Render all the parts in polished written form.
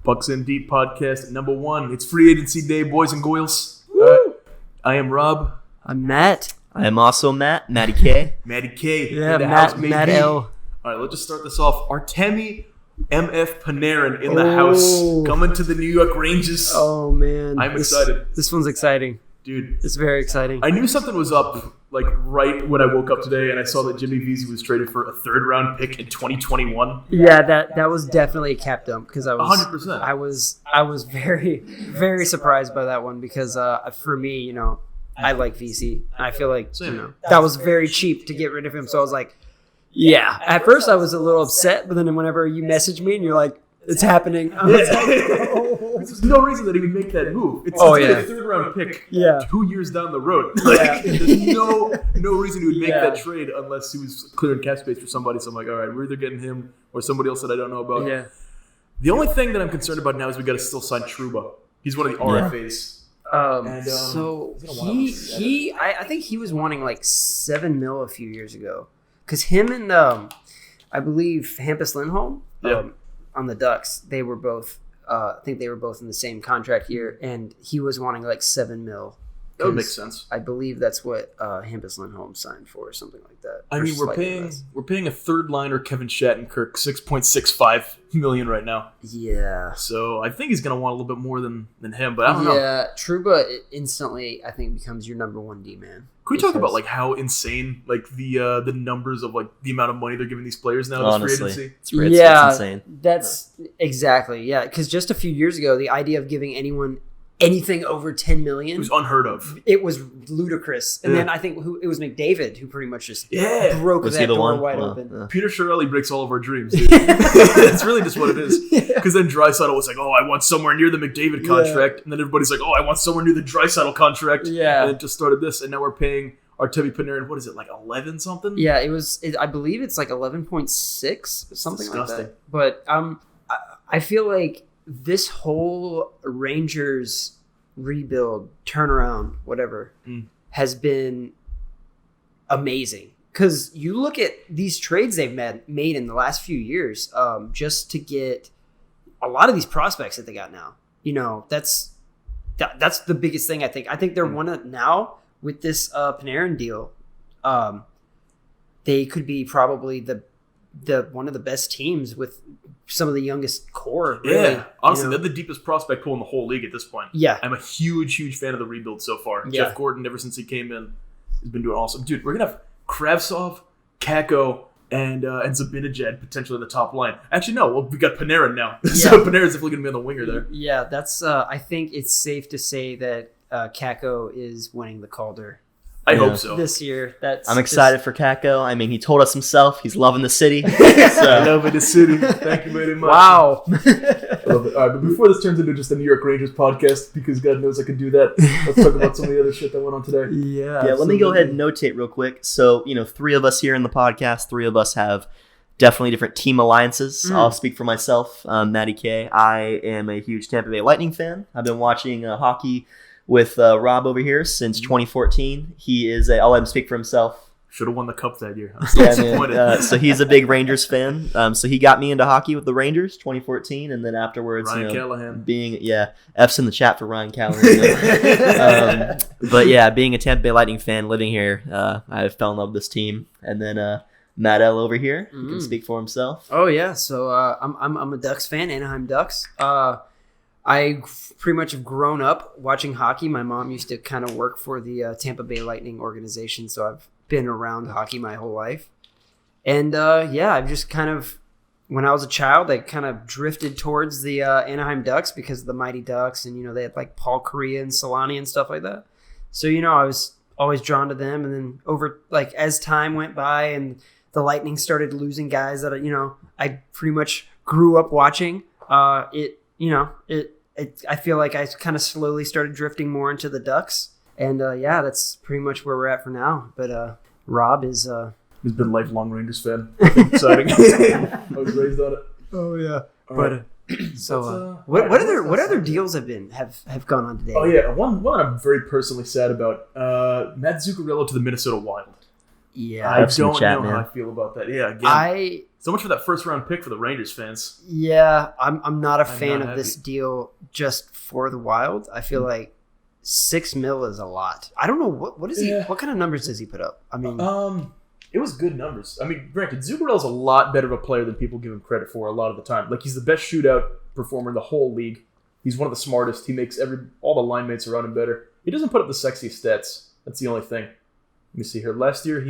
Bucks in Deep podcast #1. It's free agency day, boys and girls. I am Rob. I'm Matt. I am also Matt. Matty K. Matty K. Yeah, in the Matt, house, baby. Matt L. All right, let's just start this off. Artemi MF Panarin in the house, coming to the New York Rangers. Oh, man. I'm excited. This one's exciting. Dude. It's very exciting. I knew something was up like right when I woke up today, and I saw that Jimmy Vesey was traded for a third-round pick in 2021. Yeah, that was definitely a cap dump because I was 100%. I was very, very surprised by that one because for me, I like VC. I feel like that was very cheap to get rid of him. So I was like, yeah. At first, I was a little upset, but then whenever you message me and you're like, "It's happening," I was like, There's no reason that he would make that move. It's Oh, like yeah. a third-round pick 2 years down the road. Yeah. There's no reason he would make that trade unless he was clearing cap space for somebody. So I'm like, all right, we're either getting him or somebody else that I don't know about. Yeah. The only thing that I'm concerned about now is we got to still sign Trouba. He's one of the RFAs. So I think he was wanting like $7 million a few years ago because him and I believe Hampus Lindholm on the Ducks, they were both I think they were both in the same contract year, and he was wanting like $7 million. That would make sense. I believe that's what Hampus Lindholm signed for, or something like that. I mean, we're paying a third liner, Kevin Shattenkirk, $6.65 million right now. Yeah. So I think he's gonna want a little bit more than him, but I don't know. Yeah, Trouba instantly I think becomes your number one D man. Can we talk about like how insane like the numbers of like the amount of money they're giving these players now? Honestly, this free agency? it's insane. That's exactly because just a few years ago, the idea of giving anyone anything over $10 million It was unheard of. It was ludicrous. And then I think it was McDavid who pretty much just broke Was that he the door one? wide open. Peter Chiarelli breaks all of our dreams, dude. That's really just what it is. Because then Draisaitl was like, "Oh, I want somewhere near the McDavid contract," and then everybody's like, "Oh, I want somewhere near the Draisaitl contract." Yeah, and it just started this, and now we're paying Artemi Panarin. What is it, like 11 something? Yeah, it was. I believe it's like 11.6, something like that. But I feel like this whole Rangers rebuild, turnaround, whatever, has been amazing. Because you look at these trades they've made in the last few years, just to get a lot of these prospects that they got now. That's the biggest thing I think. I think they're one of now with this Panarin deal. They could be probably the one of the best teams with some of the youngest core. Really, yeah, honestly, they're the deepest prospect pool in the whole league at this point. Yeah, I'm a huge fan of the rebuild so far. Yeah. Jeff Gordon, ever since he came in, has been doing awesome. Dude, we're gonna have Kravtsov, Kakko, and Zibanejad potentially in the top line. Actually, no. Well, we got Panarin now, so Panarin's definitely gonna be on the winger there. Yeah, that's. I think it's safe to say that Kakko is winning the Calder. I hope so. This year. I'm excited for Kakko. I mean, he told us himself he's loving the city. Loving the city. Thank you very much. Wow. I love it. All right, but before this turns into just a New York Rangers podcast, because God knows I can do that, let's talk about some of the other shit that went on today. Yeah. Let me go ahead and notate real quick. So, 3 of us here in the podcast, 3 of us have definitely different team alliances. I'll speak for myself, Matty K. I am a huge Tampa Bay Lightning fan. I've been watching hockey with Rob over here since 2014. He is I'll let him speak for himself. Should have won the cup that year. I'm so disappointed. So he's a big Rangers fan. So he got me into hockey with the Rangers 2014. And then afterwards, Ryan Callahan. F's in the chat for Ryan Callahan. But yeah, being a Tampa Bay Lightning fan, living here, I fell in love with this team. And then Matt L over here can speak for himself. Oh yeah, so I'm a Ducks fan, Anaheim Ducks. I pretty much have grown up watching hockey. My mom used to kind of work for the Tampa Bay Lightning organization, so I've been around hockey my whole life. And I've just kind of, when I was a child, I kind of drifted towards the Anaheim Ducks because of the Mighty Ducks, and they had like Paul Kariya and Solani and stuff like that. So I was always drawn to them, and then over as time went by and the Lightning started losing guys that I pretty much grew up watching. I feel like I kind of slowly started drifting more into the Ducks, and that's pretty much where we're at for now. But Rob is he's been a lifelong Rangers fan. Exciting. I was raised on it. Oh yeah. But so what other deals have gone on today? Oh yeah, one I'm very personally sad about. Matt Zuccarello to the Minnesota Wild. Yeah. I Have some don't chat, know man. how I feel about that. Yeah, again, so much for that first round pick for the Rangers fans. I'm not a I'm fan not of this happy. deal just for the Wild. I feel like $6 million is a lot. I don't know what is he. Yeah. What kind of numbers does he put up? I mean, It was good numbers. I mean, granted, Zuccarello's a lot better of a player than people give him credit for a lot of the time. Like, he's the best shootout performer in the whole league. He's one of the smartest. He makes all the line mates around him better. He doesn't put up the sexiest stats. That's the only thing. Let me see here. Last year,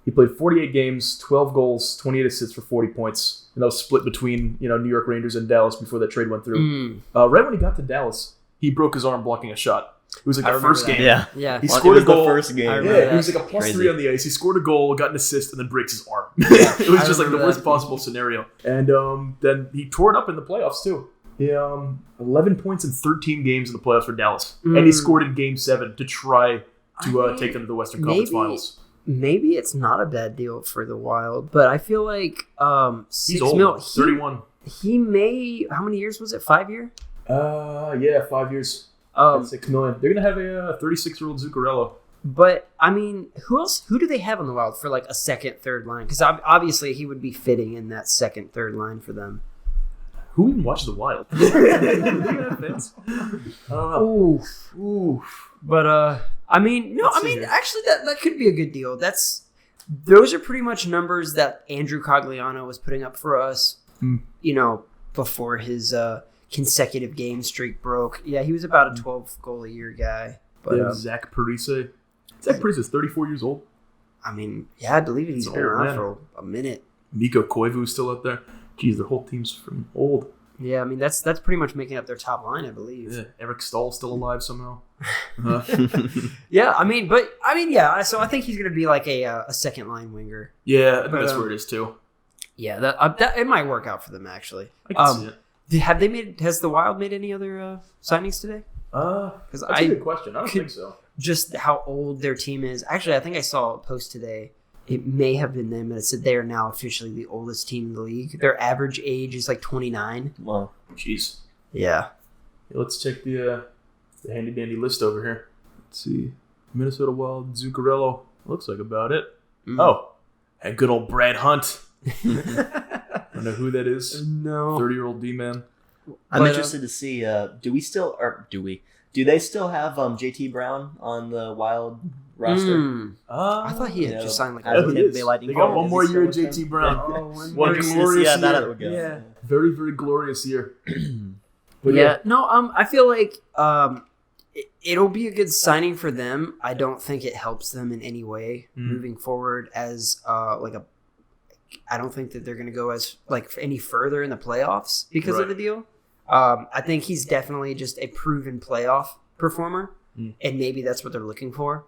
he played 48 games, 12 goals, 28 assists for 40 points. And that was split between New York Rangers and Dallas before that trade went through. Right when he got to Dallas, he broke his arm blocking a shot. It was like the first game. Yeah. yeah. He Well, scored it was a goal. the first game. Yeah, he was like a Crazy. +3 on the ice. He scored a goal, got an assist, and then breaks his arm. It was I just like the remember worst that. possible scenario. And then he tore it up in the playoffs too. He 11 points in 13 games in the playoffs for Dallas, and he scored in Game 7 to try to take them to the Western Conference Finals. Maybe it's not a bad deal for the Wild, but I feel like He's 6 old, mil. 31. He may. How many years was it? 5 year? Yeah, 5 years. At $6 million. They're gonna have a 36-year-old Zuccarello. But I mean, who else? Who do they have on the Wild for like a second, third line? Because obviously he would be fitting in that second, third line for them. Who even watches the Wild? They have fans? I don't know. Oof. But I mean, no, Let's I see mean, here. actually, that could be a good deal. Those are pretty much numbers that Andrew Cogliano was putting up for us. Before his consecutive game streak broke. Yeah, he was about a 12-goal-a-year guy. But They have Zach Parise. Zach Parise is 34 years old. I mean, yeah, I believe he's He's been an old around man. for a minute. Miko Koivu's still out there. Geez, their whole team's from old. Yeah, I mean that's pretty much making up their top line, I believe. Yeah, Eric Stahl's still alive somehow. Yeah, yeah. So I think he's gonna be like a second line winger. Yeah, I think But, that's where it is too. Yeah, that it might work out for them actually. I can see it. Has the Wild made any other signings today? That's a good question. I don't think so. Just how old their team is. Actually, I think I saw a post today. It may have been them, but it said they are now officially the oldest team in the league. Their average age is like 29. Well, Jeez. Yeah. Let's check the handy dandy list over here. Let's see. Minnesota Wild, Zuccarello. Looks like about it. Oh, and good old Brad Hunt. I don't know who that is. No. 30-year-old D-man. I'm But, interested to see. Do they still have JT Brown on the Wild roster? I thought he had No. just signed like I a don't he think is. they lighting They got goal. one Is more he year of still with JT them? Brown. one One Interested to glorious see how that year. would go. Yeah. Very, very glorious year. But Yeah, no, I feel like it'll be a good signing for them. I don't think it helps them in any way moving forward as I don't think that they're going to go as any further in the playoffs because of the deal. I think he's definitely just a proven playoff performer, and maybe that's what they're looking for.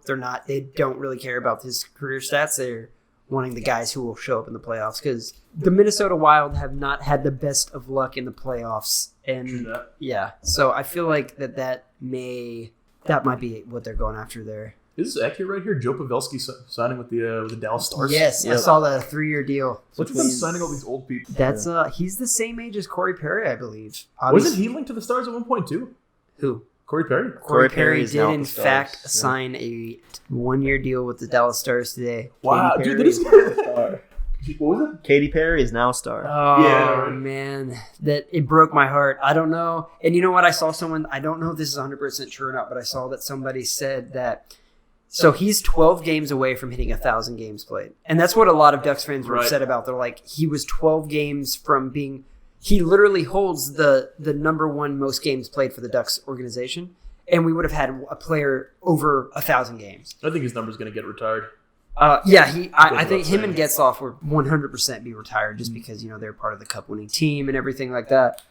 They don't really care about his career stats. They're wanting the guys who will show up in the playoffs because the Minnesota Wild have not had the best of luck in the playoffs. And yeah, so I feel like that might be what they're going after there. Is this accurate right here? Joe Pavelski signing with the Dallas Stars? Yes, I Yep. saw that, a 3-year deal. What's with them signing all these old people? That's he's the same age as Corey Perry, I believe. Wasn't he linked to the Stars at one point too? Who? Corey Perry? Corey Perry Perry is did now with in the Stars. fact Yeah. sign a 1-year deal with the Dallas Stars today. Wow, Katy dude, Perry. that is what was it? Katy Perry is now a star. Oh Yeah, right. man, that it broke my heart. I don't know. And you know what? I saw someone. I don't know if this is 100% true or not, but I saw that somebody said that. So he's 12 games away from hitting 1,000 games played, and that's what a lot of Ducks fans were Right. upset about. They're like, he was 12 games from being. He literally holds the number one most games played for the Ducks organization, and we would have had a player over 1,000 games. I think his number's going to get retired. Yeah, I Goes think without him and saying. Getzlaf would 100% be retired just because they're part of the Cup winning team and everything like that.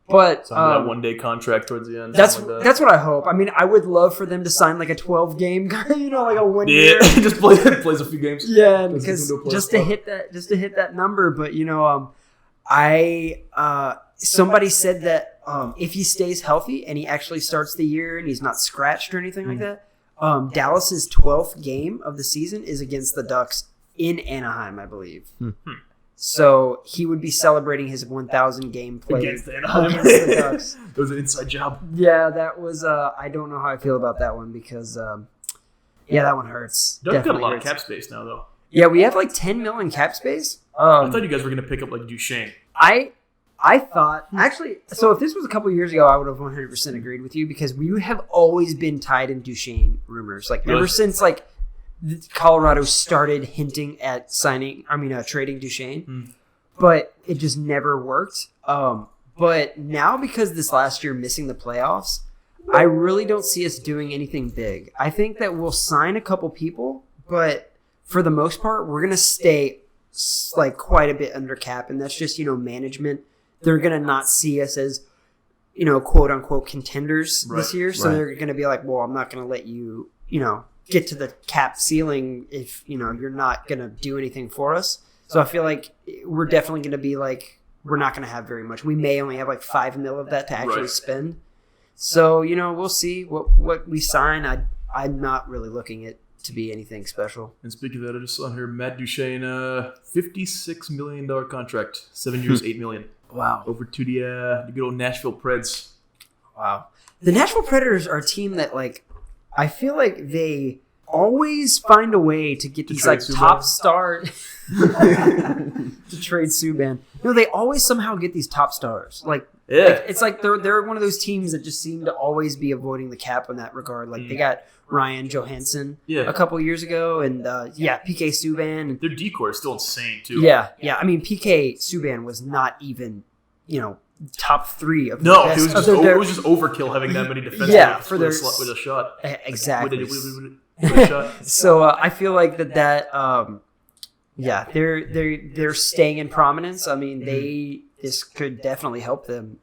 But Sign that one-day contract towards the end. that's something like that. that's what I hope. I mean, I would love for them to sign like a 12-game, like a 1 Yeah, year. just plays a few games. Yeah, Doesn't because do a playoff just to hit that number. But somebody said that if he stays healthy and he actually starts the year and he's not scratched or anything like that, Dallas's 12th game of the season is against the Ducks in Anaheim, I believe. So he would be celebrating his 1,000 game play Against Anaheim. against the Ducks. It was an inside job. Yeah, that was. I don't know how I feel about that one because Yeah, that one hurts. Duck's got a Definitely lot hurts. of cap space now, though. Yeah, we have like 10 million cap space. I thought you guys were going to pick up like Duchesne. I thought actually. So if this was a couple years ago, I would have 100% agreed with you because we have always been tied in Duchesne rumors. Like ever since like Colorado started hinting at trading Duchesne, but it just never worked. But now because this last year missing the playoffs, I really don't see us doing anything big. I think that we'll sign a couple people, but for the most part, we're gonna stay like quite a bit under cap, and that's just management. They're gonna not see us as quote unquote contenders this year, so they're gonna be like, well, I'm not gonna let you get to the cap ceiling if you're not gonna do anything for us. So I feel like we're definitely gonna be like, we're not gonna have very much. We may only have like $5 million of that to actually spend. So we'll see what we sign. I'm not really looking at to be anything special. And speaking of that, I just saw here Matt Duchesne, $56 million contract, 7 years, $8 million. Wow. Over to the good old Nashville Preds. Wow. The Nashville Predators are a team that I feel like they always find a way to get these top stars to trade Subban. They always somehow get these top stars. It's like they're one of those teams that just seem to always be avoiding the cap in that regard. They got Ryan Johansson a couple years ago, and PK Subban. Their decor is still insane too. Yeah. I mean, PK Subban was not even top 3 of the no, best. It was just overkill having that many defensemen with a shot. Exactly. With a shot. So I feel like they're staying in prominence. I mean, this could definitely help them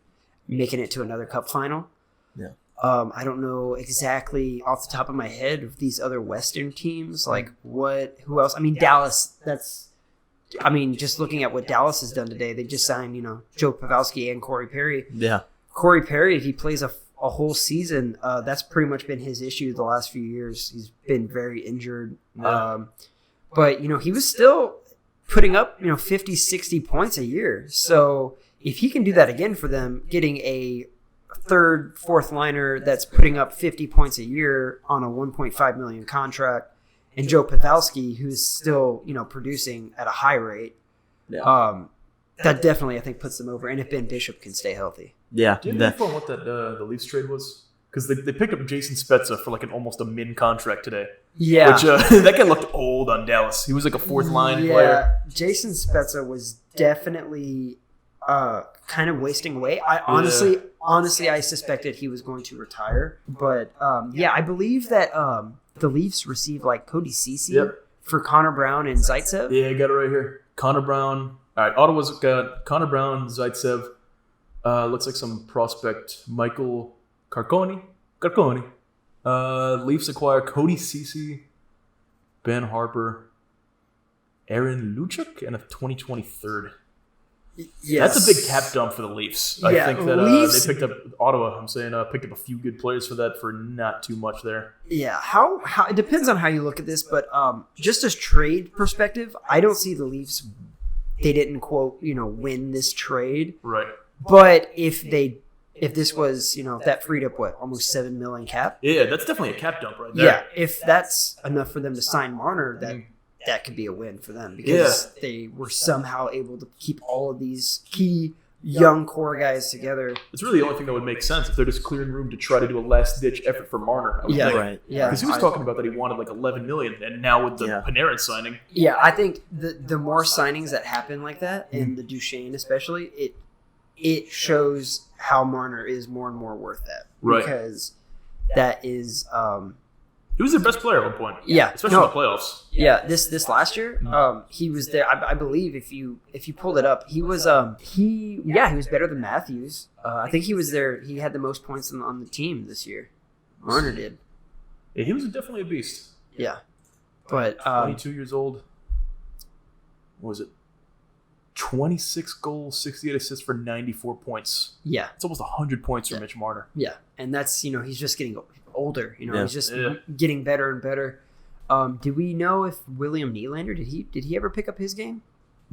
making it to another cup final. Yeah. I don't know exactly off the top of my head of these other Western teams, who else? I mean, Dallas, just looking at what Dallas has done today, they just signed, Joe Pavelski and Corey Perry. Yeah. Corey Perry, if he plays a whole season, that's pretty much been his issue the last few years. He's been very injured. Yeah. But, he was still putting up, 50, 60 points a year. So if he can do that again for them, getting a third, fourth liner that's putting up 50 points a year on a $1.5 million contract, and Joe Pavelski, who's still, producing at a high rate, that definitely, I think, puts them over. And if Ben Bishop can stay healthy. Yeah. Do you have info on what the Leafs trade was? Because they picked up Jason Spezza for almost a min contract today. Yeah. Which that guy looked old on Dallas. He was like a fourth line player. Jason Spezza was definitely kind of wasting away. I honestly, I suspected he was going to retire. But I believe that the Leafs received Cody Ceci for Connor Brown and Zaitsev. Yeah, I got it right here. Connor Brown. All right, Ottawa's got Connor Brown, Zaitsev. Looks like some prospect Michael Carconi. Leafs acquire Cody Ceci, Ben Harper, Aaron Luchuk, and a 2023rd. Yes. That's a big cap dump for the Leafs. I think that they picked up Ottawa. Picked up a few good players for that for not too much there. Yeah, how it depends on how you look at this, but just as trade perspective, I don't see the Leafs. They didn't quote win this trade, right? But if this was that freed up almost $7 million cap. Yeah, that's definitely a cap dump right there. Yeah, if that's enough for them to sign Marner, that could be a win for them because they were somehow able to keep all of these key young core guys together. It's really the only thing that would make sense if they're just clearing room to try to do a last-ditch effort for Marner. I would think. Right. Yeah, because he was talking about that he wanted $11 million, and now with the Panarin signing. Yeah, I think the more signings that happen like that, and the Duchesne especially, it shows how Marner is more and more worth that. Right. Because that is he was their best player at one point. Yeah. Especially in the playoffs. Yeah, this last year, he was there. I believe if you pulled it up, he was he was better than Matthews. I think he was there. He had the most points on the team this year. Marner did. Yeah, he was definitely a beast. Yeah. But 22 years old. What was it? 26 goals, 68 assists for 94 points. Yeah. It's almost 100 points for Mitch Marner. Yeah. And that's, he's just getting older. He's just getting better and better. Did we know if William Nylander, did he ever pick up his game?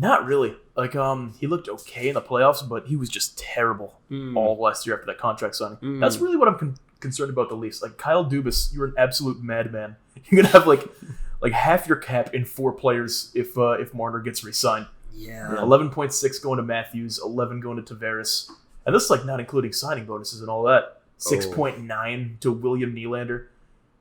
Not really. Like, he looked okay in the playoffs, but he was just terrible all last year after that contract signing. That's really what I'm concerned about the Leafs. Like, Kyle Dubas, you're an absolute madman. You're gonna have like half your cap in 4 players if Marner gets re-signed. Yeah. 11.6 going to Matthews, 11 going to Tavares, and this is like not including signing bonuses and all that. 6.9 to William Nylander,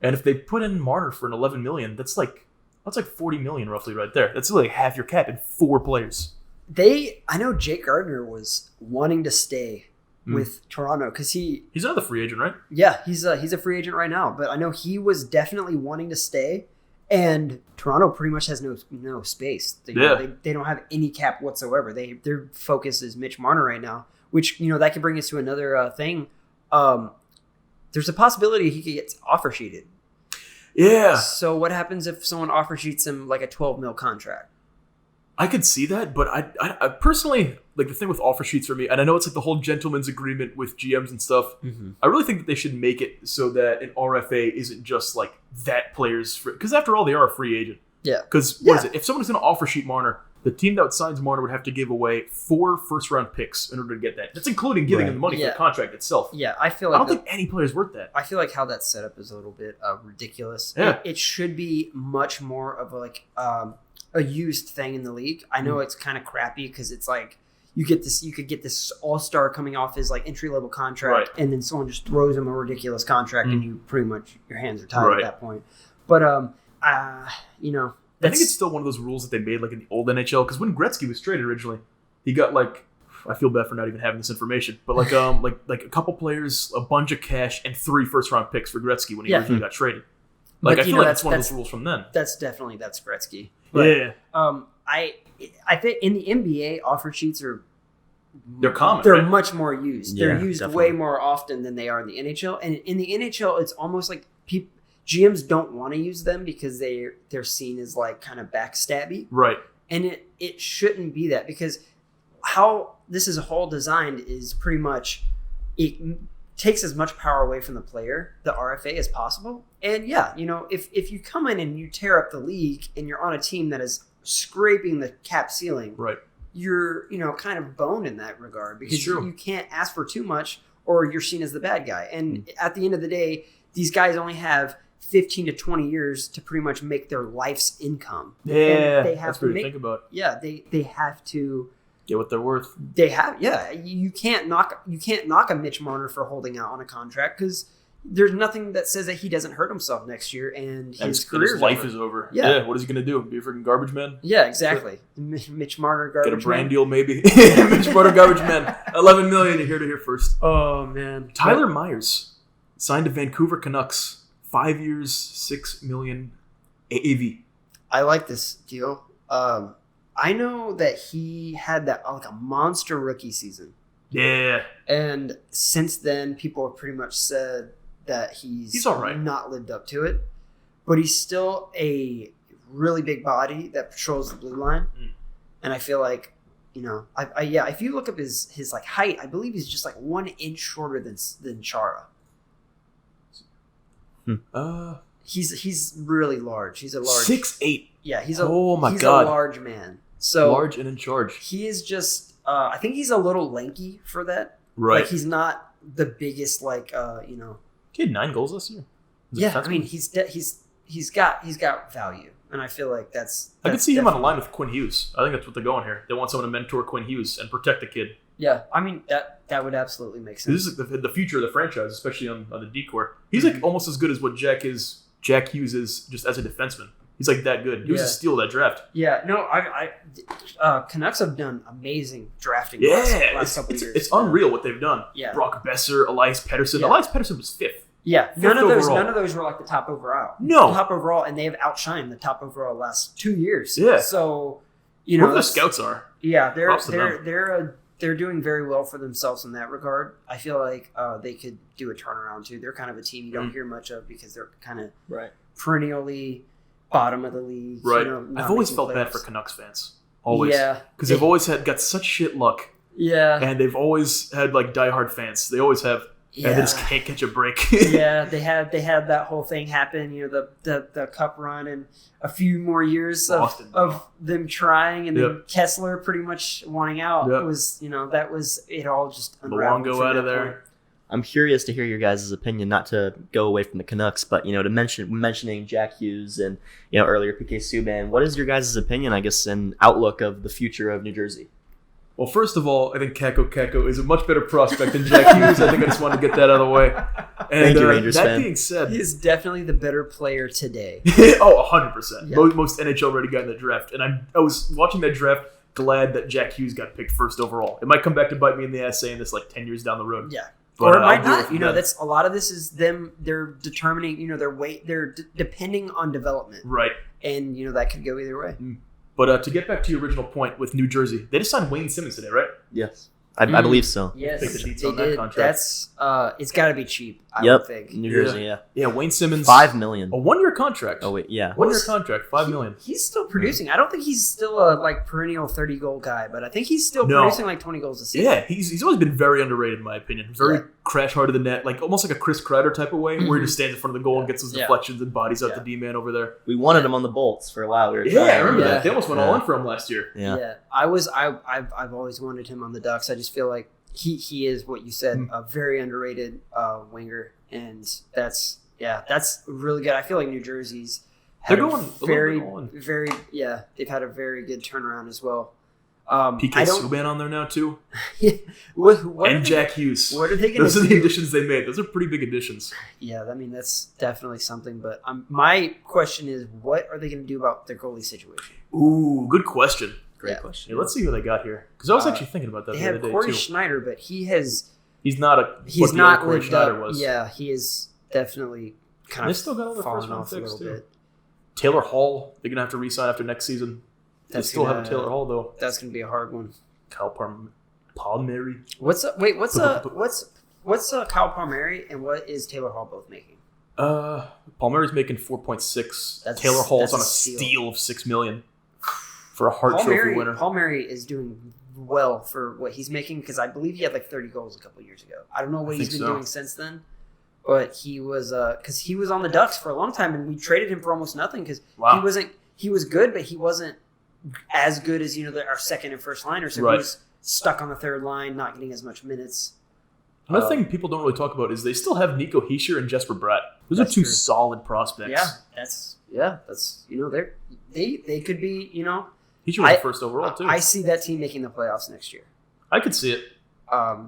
and if they put in Marner for an $11 million, that's like $40 million roughly right there. That's like half your cap in 4 players. I know Jake Gardner was wanting to stay with Toronto because he's another free agent, right? Yeah, he's a free agent right now, but I know he was definitely wanting to stay, and Toronto pretty much has no space. They don't have any cap whatsoever. Their focus is Mitch Marner right now, which that can bring us to another thing. There's a possibility he could get offer sheeted. Yeah. So what happens if someone offer sheets him like a $12 million contract? I could see that, but I personally, like, the thing with offer sheets for me, and I know it's like the whole gentleman's agreement with GMs and stuff, I really think that they should make it so that an RFA isn't just like that player's free, because after all, they are a free agent. Yeah. Because what is it? If someone's going to offer sheet Marner, the team that signs Marner would have to give away 4 first-round picks in order to get that. That's including giving him the money for the contract itself. Yeah, I feel like I don't think any player's worth that. I feel like how that's set up is a little bit ridiculous. Yeah. It should be much more of a used thing in the league. I know it's kind of crappy because it's like you could get this all-star coming off his like entry-level contract, and then someone just throws him a ridiculous contract, and you pretty much your hands are tied at that point. But I think it's still one of those rules that they made like in the old NHL, because when Gretzky was traded originally, he got like, I feel bad for not even having this information, but like like a couple players, a bunch of cash, and 3 first-round picks for Gretzky when he originally got traded. Like, I feel like that's one of those rules from then. That's Gretzky. But, yeah. I think in the NBA, offer sheets are they're common. They're much more used. Yeah, they're used way more often than they are in the NHL. And in the NHL, it's almost like GMs don't want to use them because they're seen as like kind of backstabby. Right. And it shouldn't be that, because how this is all designed is pretty much it takes as much power away from the player, the RFA, as possible. And if you come in and you tear up the league and you're on a team that is scraping the cap ceiling, right, you're kind of boned in that regard, because you can't ask for too much or you're seen as the bad guy. And at the end of the day, these guys only have 15 to 20 years to pretty much make their life's income. Yeah, and they have that's to what you think about. Yeah, they have to get what they're worth. You can't knock a Mitch Marner for holding out on a contract, because there's nothing that says that he doesn't hurt himself next year and his life is over. Yeah, what is he gonna do? Be a freaking garbage man? Yeah, exactly. Mitch Marner, garbage man. Get a brand deal, maybe. Mitch Marner, garbage man. $11 million. You heard it here first. Oh man. Tyler Myers signed to Vancouver Canucks. 5 years, $6 million AAV. I like this deal. I know that he had that like a monster rookie season. Yeah. And since then, people have pretty much said that he's all right. Not lived up to it. But he's still a really big body that patrols the blue line. And I feel like, if you look up his like height, I believe he's just like 1 inch shorter than Chara. He's really large. He's a large 6'8". Yeah, he's God. a large man. So large and in charge. He is just I think he's a little lanky for that. Right. Like, he's not the biggest He had 9 goals this year. I mean, he's got value, and I feel like that's I could see him on a line with Quinn Hughes. I think that's what they're going here. They want someone to mentor Quinn Hughes and protect the kid. Yeah, I mean that would absolutely make sense. This is the future of the franchise, especially on the D-core. He's like almost as good as what Jack Hughes is just as a defenseman. He's like that good. He was a steal of that draft. Yeah, no, Canucks have done amazing drafting. Last couple of years. It's unreal what they've done. Yeah, Brock Besser, Elias Pettersson. Yeah. Elias Pettersson was 5th. Yeah, none of those were like the top overall. No, top overall, and they have outshined the top overall last 2 years. Yeah, so whoever the scouts are. Yeah, they're doing very well for themselves in that regard. I feel like they could do a turnaround too. They're kind of a team you don't hear much of because they're kind of perennially bottom of the league. Right. I've always felt bad for Canucks fans. Always. Yeah. Because they've always got such shit luck. Yeah. And they've always had like diehard fans. They always have. And they just can't catch a break. Yeah, they had that whole thing happen. The cup run and a few more years of them trying, and then Kessler pretty much wanting out. It was that was it all just unraveled. Luongo out of there. Point. I'm curious to hear your guys' opinion, not to go away from the Canucks, but to mentioning Jack Hughes and earlier PK Subban. What is your guys' opinion, I guess, and outlook of the future of New Jersey? Well, first of all, I think Kako is a much better prospect than Jack Hughes. I think I just wanted to get that out of the way. And Thank you, Rangers that fan. being said, he is definitely the better player today. 100%. Yeah. Most NHL ready guy in the draft. And I was watching that draft, glad that Jack Hughes got picked first overall. It might come back to bite me in the ass saying this 10 years down the road. Yeah. But, or it might I'll not. That's a lot of this is them. They're determining, their weight. They're depending on development, right? And that could go either way. But to get back to your original point with New Jersey, they just signed Wayne Simmons today, right? Yes, I believe so. Yes, Take the deets they on that did. contract. That's it's got to be cheap. I would think. New Jersey, yeah. Wayne Simmons, $5 million. A 1-year contract. Oh wait, yeah, 1-year contract, $5 million. He's still producing. I don't think he's still a perennial 30-goal guy, but I think he's still producing 20 goals a season. Yeah, he's always been very underrated in my opinion. Very crash hard of the net, almost like a Chris Kreider type of way, where he just stands in front of the goal and gets those deflections and bodies out the D-man over there. We wanted him on the Bolts for a while. I remember that. They almost went all in for him last year. Yeah. I've always wanted him on the Ducks. I just feel like he is what you said, a very underrated winger, and that's really good. I feel like New Jersey's they're going very they've had a very good turnaround as well. PK Subban on there now too. What and Jack Hughes. What are they going to do? Those are the additions they made. Those are pretty big additions. Yeah, I mean that's definitely something. But my question is, what are they going to do about their goalie situation? Ooh, good question. Great question. Yeah, let's see who they got here. Because I was actually thinking about that they the other have day Corey too. Schneider, but he's not Corey Schneider was. Yeah, he is definitely kind They of still got all their first fallen round off a picks little too. bit. Taylor Hall, they're gonna have to re-sign after next season. They still have a Taylor Hall though. That's gonna be a hard one. Kyle Palmieri. What's Kyle Palmieri and what is Taylor Hall both making? Palmieri's making 4.6. Taylor Hall's on a steal of $6 million for a Hart Trophy winner. Palmieri is doing well for what he's making because I believe he had 30 goals a couple years ago. I don't know what he's been doing since then, but he was because he was on the Ducks for a long time and we traded him for almost nothing because he was good, but he wasn't as good as our second and first liner, so he was stuck on the third line, not getting as much minutes. Another thing people don't really talk about is they still have Nico Hischier and Jesper Bratt. Those are two solid prospects. Yeah, that's they could be Hischier was the first overall too. I see that team making the playoffs next year. I could see it.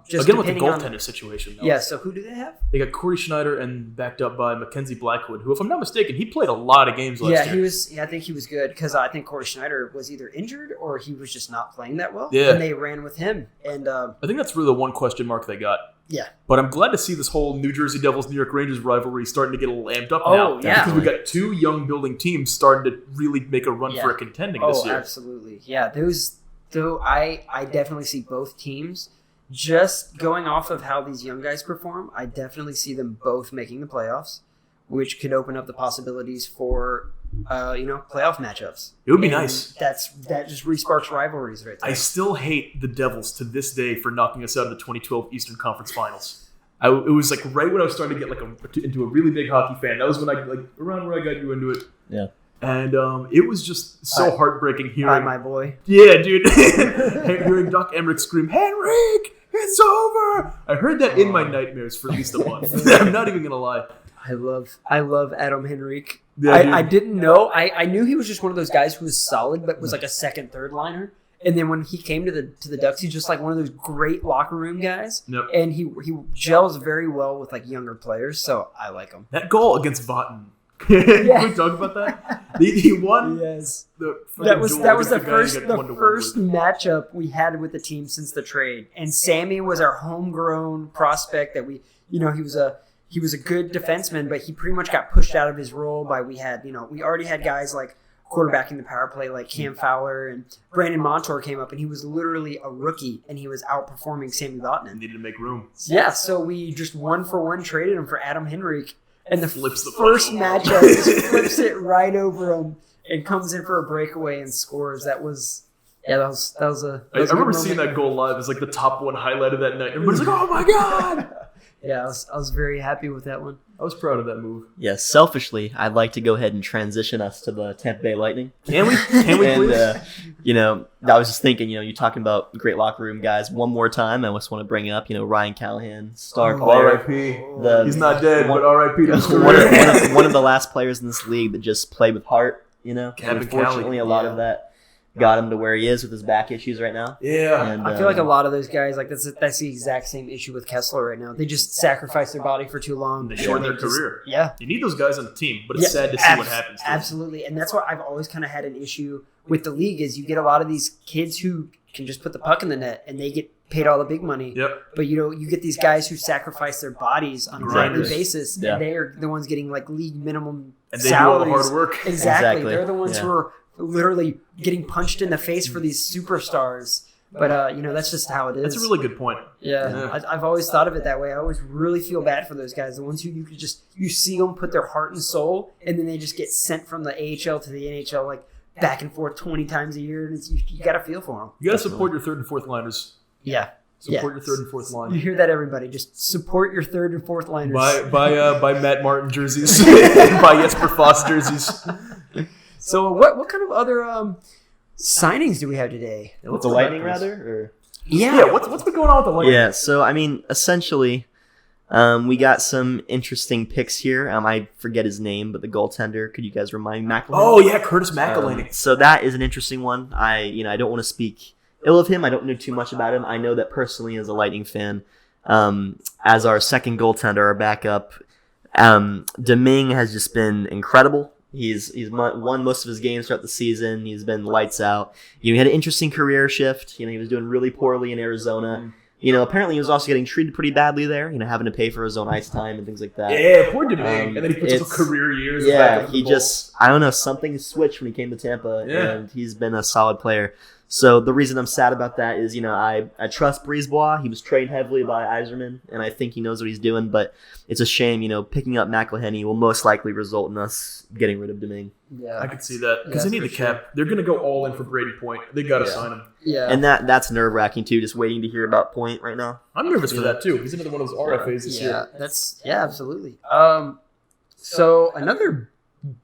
Just again with the goaltender situation though. Yeah, so who do they have? They got Corey Schneider and backed up by Mackenzie Blackwood, who, if I'm not mistaken, he played a lot of games last year. I think he was good because I think Corey Schneider was either injured or he was just not playing that well. Yeah. And they ran with him. And I think that's really the one question mark they got. Yeah. But I'm glad to see this whole New Jersey Devils New York Rangers rivalry starting to get a little amped up now. Yeah. Because we got two young building teams starting to really make a run for a contending this year. Oh, absolutely. Yeah, I definitely see both teams. Just going off of how these young guys perform, I definitely see them both making the playoffs, which could open up the possibilities for, playoff matchups. It would be nice. That just re-sparks rivalries right there. I still hate the Devils to this day for knocking us out in the 2012 Eastern Conference Finals. It was right when I was starting to get into a really big hockey fan. That was when around where I got you into it. Yeah. And it was just so heartbreaking hearing. Hi, my boy. Yeah, dude. Hearing Doc Emmerich scream, "Henrik, it's over!" I heard that in my nightmares for at least a month. I'm not even gonna lie. I love Adam Henrik. Yeah, I didn't know. I knew he was just one of those guys who was solid, but was like a second, third liner. And then when he came to the Ducks, he's just like one of those great locker room guys. Yep. And he gels very well with younger players, so I like him. That goal against Vatanen. Can we talk about that? He won. Yes. That was the first matchup we had with the team since the trade. And Sammy was our homegrown prospect that he was a good defenseman, but he pretty much got pushed out of his role by we already had guys like quarterbacking the power play like Cam Fowler, and Brandon Montour came up and he was literally a rookie and he was outperforming Sammy Vatanen. Needed to make room. Yeah, so we just 1-for-1 traded him for Adam Henrik. And the first matchup just flips it right over him and comes in for a breakaway and scores. That was a I remember seeing that goal live as the top one highlighted that night. Everybody's like, "Oh my god!" Yeah, I was very happy with that one. I was proud of that move. Yes, selfishly, I'd like to go ahead and transition us to the Tampa Bay Lightning. Can we? Can we And, please? I was just thinking, you're talking about great locker room guys. One more time, I just want to bring up, Ryan Callahan, star player. R.I.P. He's not dead, but R.I.P. to his career. one of the last players in this league that just played with heart. Kevin Unfortunately, a lot of that got him to where he is with his back issues right now. Yeah. And, I feel like a lot of those guys, like that's the exact same issue with Kessler right now. They just sacrifice their body for too long. They shorten their just- career. Yeah. You need those guys on the team, but it's sad to see what happens to them. Absolutely. And that's why I've always kind of had an issue with the league is you get a lot of these kids who can just put the puck in the net and they get paid all the big money. Yep. But you get these guys who sacrifice their bodies on a daily Grinders. basis, Yeah. and they are the ones getting like league minimum And they do all the salaries. hard work. Exactly. They're the ones Yeah. who are literally getting punched in the face for these superstars. But that's just how it is. That's a really good point. Yeah. I've always thought of it that way. I always really feel bad for those guys, the ones who you see them put their heart and soul, and then they just get sent from the AHL to the NHL like back and forth 20 times a year, and you got to feel for them. You got to support your third and fourth liners. Yeah. Support your third and fourth You line. hear that, everybody? Just support your third and fourth liners. Buy Matt Martin jerseys. Buy Jesper Foss jerseys. So what kind of other signings do we have today? With the Lightning, rather? Or? Yeah, what's been going on with the Lightning? Yeah, so, essentially, we got some interesting picks here. I forget his name, but the goaltender, could you guys remind me? McElhinney? Oh, yeah, Curtis McElhinney. So that is an interesting one. I don't want to speak ill of him. I don't know too much about him. I know that personally as a Lightning fan, as our second goaltender, our backup, Domingue has just been incredible. He's won most of his games throughout the season. He's been lights out. He had an interesting career shift. He was doing really poorly in Arizona. Apparently he was also getting treated pretty badly there. Having to pay for his own ice time and things like that. Yeah, poor Domingue. And then he puts up career years. Yeah, I don't know, something switched when he came to Tampa, and he's been a solid player. So the reason I'm sad about that is, I trust Brisebois. He was trained heavily by Yzerman, and I think he knows what he's doing. But it's a shame, picking up McElhinney will most likely result in us getting rid of Domingue. Yeah. I could see that because they need the cap. They're going to go all in for Brady Point. They got to sign him. Yeah. And that's nerve-wracking, too, just waiting to hear about Point right now. I'm nervous for that, too. He's another one of those RFAs this year. Absolutely. So another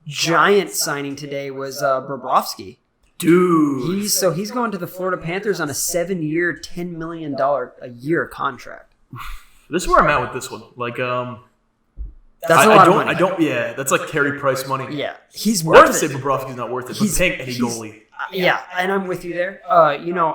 giant signing today was Bobrovsky. Dude. He's going to the Florida Panthers on a 7-year, $10 million a year contract. This is where I'm at with this one. Like, That's a lot of money. That's like Carey Price money. Yeah, he's Not to worth say it. Bobrovsky's not worth it, but paying any goalie. Yeah, and I'm with you there.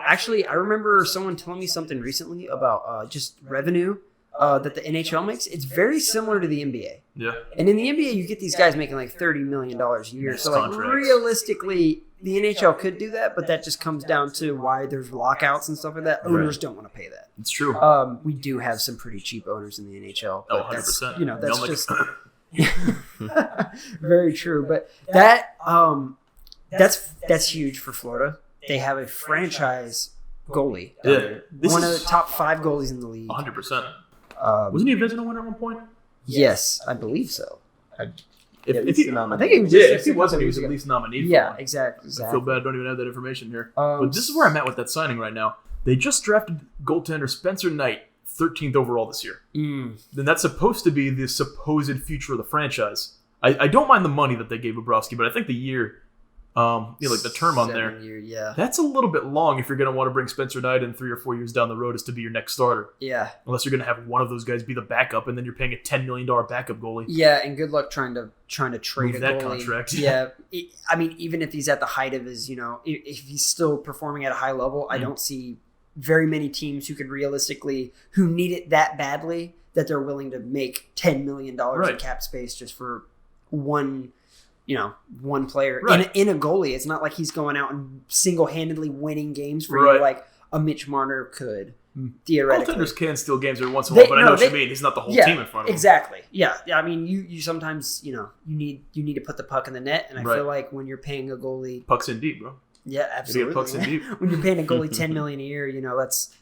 Actually, I remember someone telling me something recently about just revenue that the NHL makes. It's very similar to the NBA. Yeah. And in the NBA, you get these guys making like $30 million a year. Nice So like contracts. realistically, the NHL could do that, but that just comes down to why there's lockouts and stuff like that. Owners don't want to pay that. It's true. We do have some pretty cheap owners in the NHL. Oh, But that's, 100%. that's Melnick. just very true. But that's huge for Florida. They have a franchise goalie. Yeah. One of the top 5 goalies in the league. 100%. Wasn't he a Vezina winner at one point? Yes, I believe so. If he, I think he was just if he wasn't, he was at least nominated. Yeah, for one. exactly. I feel bad. I don't even have that information here. Um, But this is where I'm at with that signing right now. They just drafted goaltender Spencer Knight, 13th overall this year. Then that's supposed to be the supposed future of the franchise. I don't mind the money that they gave Bobrovsky, but I think the year, like the term on there, 7 year, yeah. that's a little bit long if you're going to want to bring Spencer Knight in 3 or 4 years down the road as to be your next starter. Yeah. Unless you're going to have one of those guys be the backup, and then you're paying a $10 million backup goalie. Yeah, and good luck trying to trade Move a that goalie. contract. Yeah, even if he's at the height of his, if he's still performing at a high level, I don't see very many teams who who need it that badly that they're willing to make $10 million in cap space just for one player in a goalie. It's not like he's going out and single-handedly winning games for you like a Mitch Marner could. Theoretically, Goaltenders can steal games every once in a while, but I know what you mean. He's not the whole team in front of him. Exactly. Yeah. I mean, you sometimes you need to put the puck in the net, and I feel like when you're paying a goalie, Pucks in deep, bro. Yeah, absolutely. Pucks in deep. When you're paying a goalie $10 million a year, that's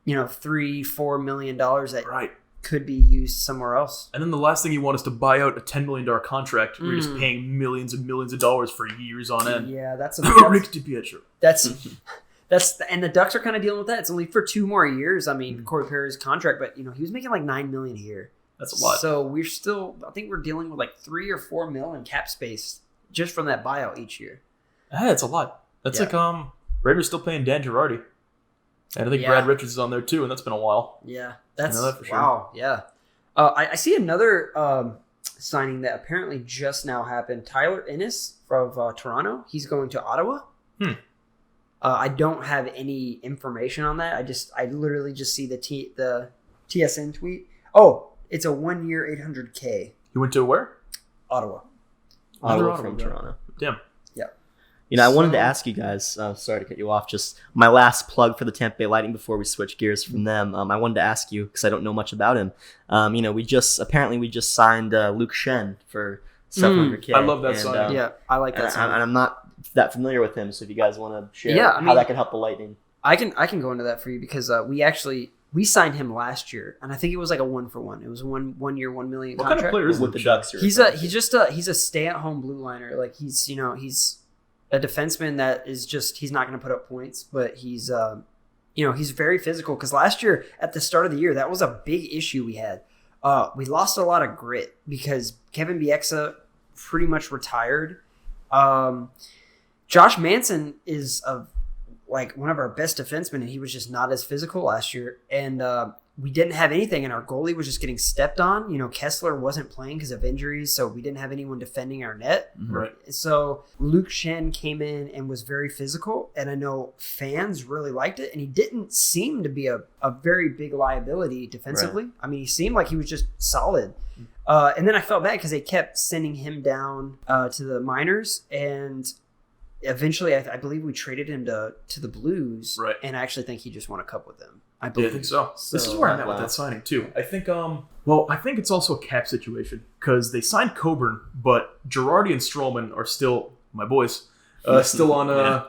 $3-4 million that could be used somewhere else. And then the last thing you want is to buy out a $10 million contract where you're just paying millions and millions of dollars for years on end. Yeah, that's Rick DiPietro. That's And the Ducks are kind of dealing with that. It's only for 2 more years. I mean, Mm-hmm. Corey Perry's contract, but he was making like $9 million a year. That's a lot. So I think we're dealing with like $3 or $4 million in cap space just from that buyout each year. That's a lot. That's like Raiders still paying Dan Girardi, and I think Brad Richards is on there too, and that's been a while. Yeah, that's that for sure. Wow. Yeah, I see another signing that apparently just now happened. Tyler Ennis from Toronto. He's going to Ottawa. I don't have any information on that. I literally just see the TSN tweet. Oh, it's a 1-year $800K. He went to where? Ottawa. Ottawa from Toronto. Damn. I wanted to ask you guys, sorry to cut you off, just my last plug for the Tampa Bay Lightning before we switch gears from them. I wanted to ask you, because I don't know much about him. We just signed Luke Shen for $700K. I love that signing. I like that signing. And I'm not that familiar with him, so if you guys want to share I how that can help the Lightning. I can go into that for you because we signed him last year, and I think it was like a 1-for-1. It was a 1 year, $1 million What contract. kind of player is with Luke the Shen? Ducks? He's a stay-at-home blue liner. Like he's a defenseman that is he's not going to put up points, but he's very physical. Because last year at the start of the year, that was a big issue we had. We lost a lot of grit because Kevin Bieksa pretty much retired. Josh Manson is one of our best defensemen, and he was just not as physical last year. And we didn't have anything, and our goalie was just getting stepped on. Kessler wasn't playing because of injuries, so we didn't have anyone defending our net. Right. So Luke Shen came in and was very physical, and I know fans really liked it, and he didn't seem to be a very big liability defensively. Right. I mean, he seemed like he was just solid. And then I felt bad because they kept sending him down to the minors, and eventually I believe we traded him to the Blues. Right. And I actually think he just won a cup with them. I think so. This is where I'm at with that signing too. I think I think it's also a cap situation because they signed Coburn, but Girardi and Stroman are still my boys, still on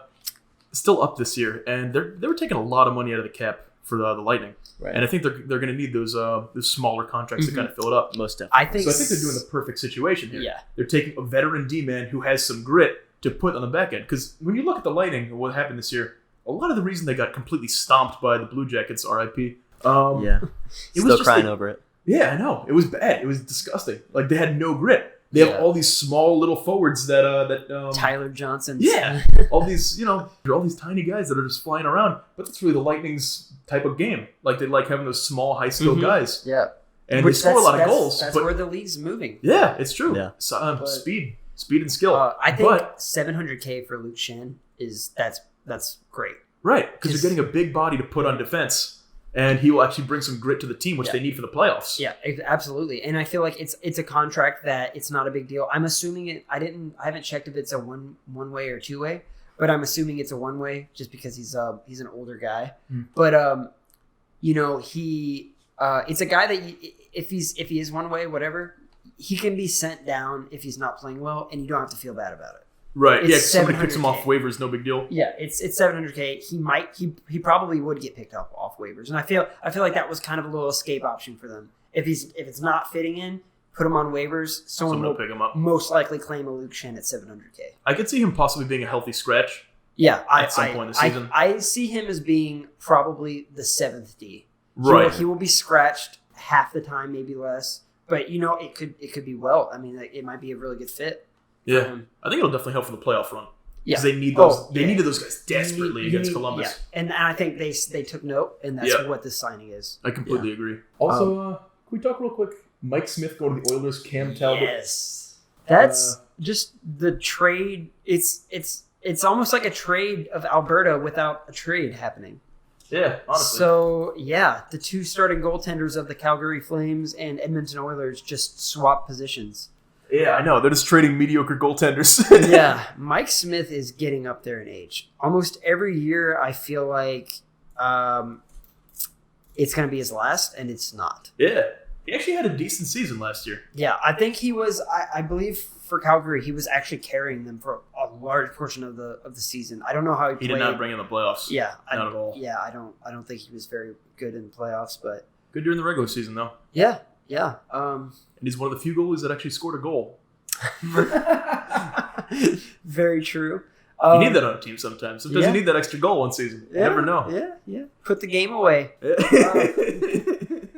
still up this year, and they were taking a lot of money out of the cap for the Lightning. Right. And I think they're going to need those smaller contracts to kind of fill it up. Most definitely. I think they're doing the perfect situation here. Yeah. They're taking a veteran D-man who has some grit to put on the back end. Because when you look at the Lightning and what happened this year, a lot of the reason they got completely stomped by the Blue Jackets, RIP. Still crying over it. Yeah, I know. It was bad. It was disgusting. Like, they had no grit. They have all these small little forwards that Tyler Johnson. Yeah. all these tiny guys that are just flying around. But that's really the Lightning's type of game. Like, they like having those small, high-skilled guys. Yeah. And they score a lot of goals. That's where the league's moving. Yeah, it's true. Yeah. So, speed and skill. I think $700K for Luke Shen that's great. Right, because you're getting a big body to put on defense, and he will actually bring some grit to the team, which they need for the playoffs. Yeah, absolutely. And I feel like it's a contract that it's not a big deal. I'm assuming it. I haven't checked if it's a one way or 2-way, but I'm assuming it's a 1-way just because he's an older guy. But it's a guy that if he is 1-way, whatever, he can be sent down if he's not playing well, and you don't have to feel bad about it. Right. If somebody picks him off waivers, no big deal. Yeah, it's $700K. He probably would get picked up off waivers, and I feel like that was kind of a little escape option for them. If it's not fitting in, put him on waivers. Someone will pick him up. Most likely claim a Luke Shen at $700K. I could see him possibly being a healthy scratch. Yeah, at some point in the season. I see him as being probably the 7th D. Right. He will be scratched half the time, maybe less. But it could be well. I mean, it might be a really good fit. Yeah, I think it'll definitely help for the playoff run. Yeah, because they need those. They needed those guys desperately against Columbus. Yeah, and I think they took note, and that's what this signing is. I completely agree. Also, can we talk real quick? Mike Smith going to the Oilers. Cam Talbot. Yes, that's just the trade. It's almost like a trade of Alberta without a trade happening. Yeah, honestly. So, the two starting goaltenders of the Calgary Flames and Edmonton Oilers just swap positions. Yeah, I know. They're just trading mediocre goaltenders. Yeah, Mike Smith is getting up there in age. Almost every year, I feel like it's going to be his last, and it's not. Yeah. He actually had a decent season last year. Yeah, I think he was, I believe for Calgary, he was actually carrying them for a large portion of the season. I don't know how he played. He did not bring in the playoffs. Yeah. Not at all. Yeah, I don't think he was very good in the playoffs, but. Good during the regular season, though. Yeah. And he's one of the few goalies that actually scored a goal. Very true. You need that on a team sometimes. Sometimes you need that extra goal one season. You never know. Yeah. Put the game away.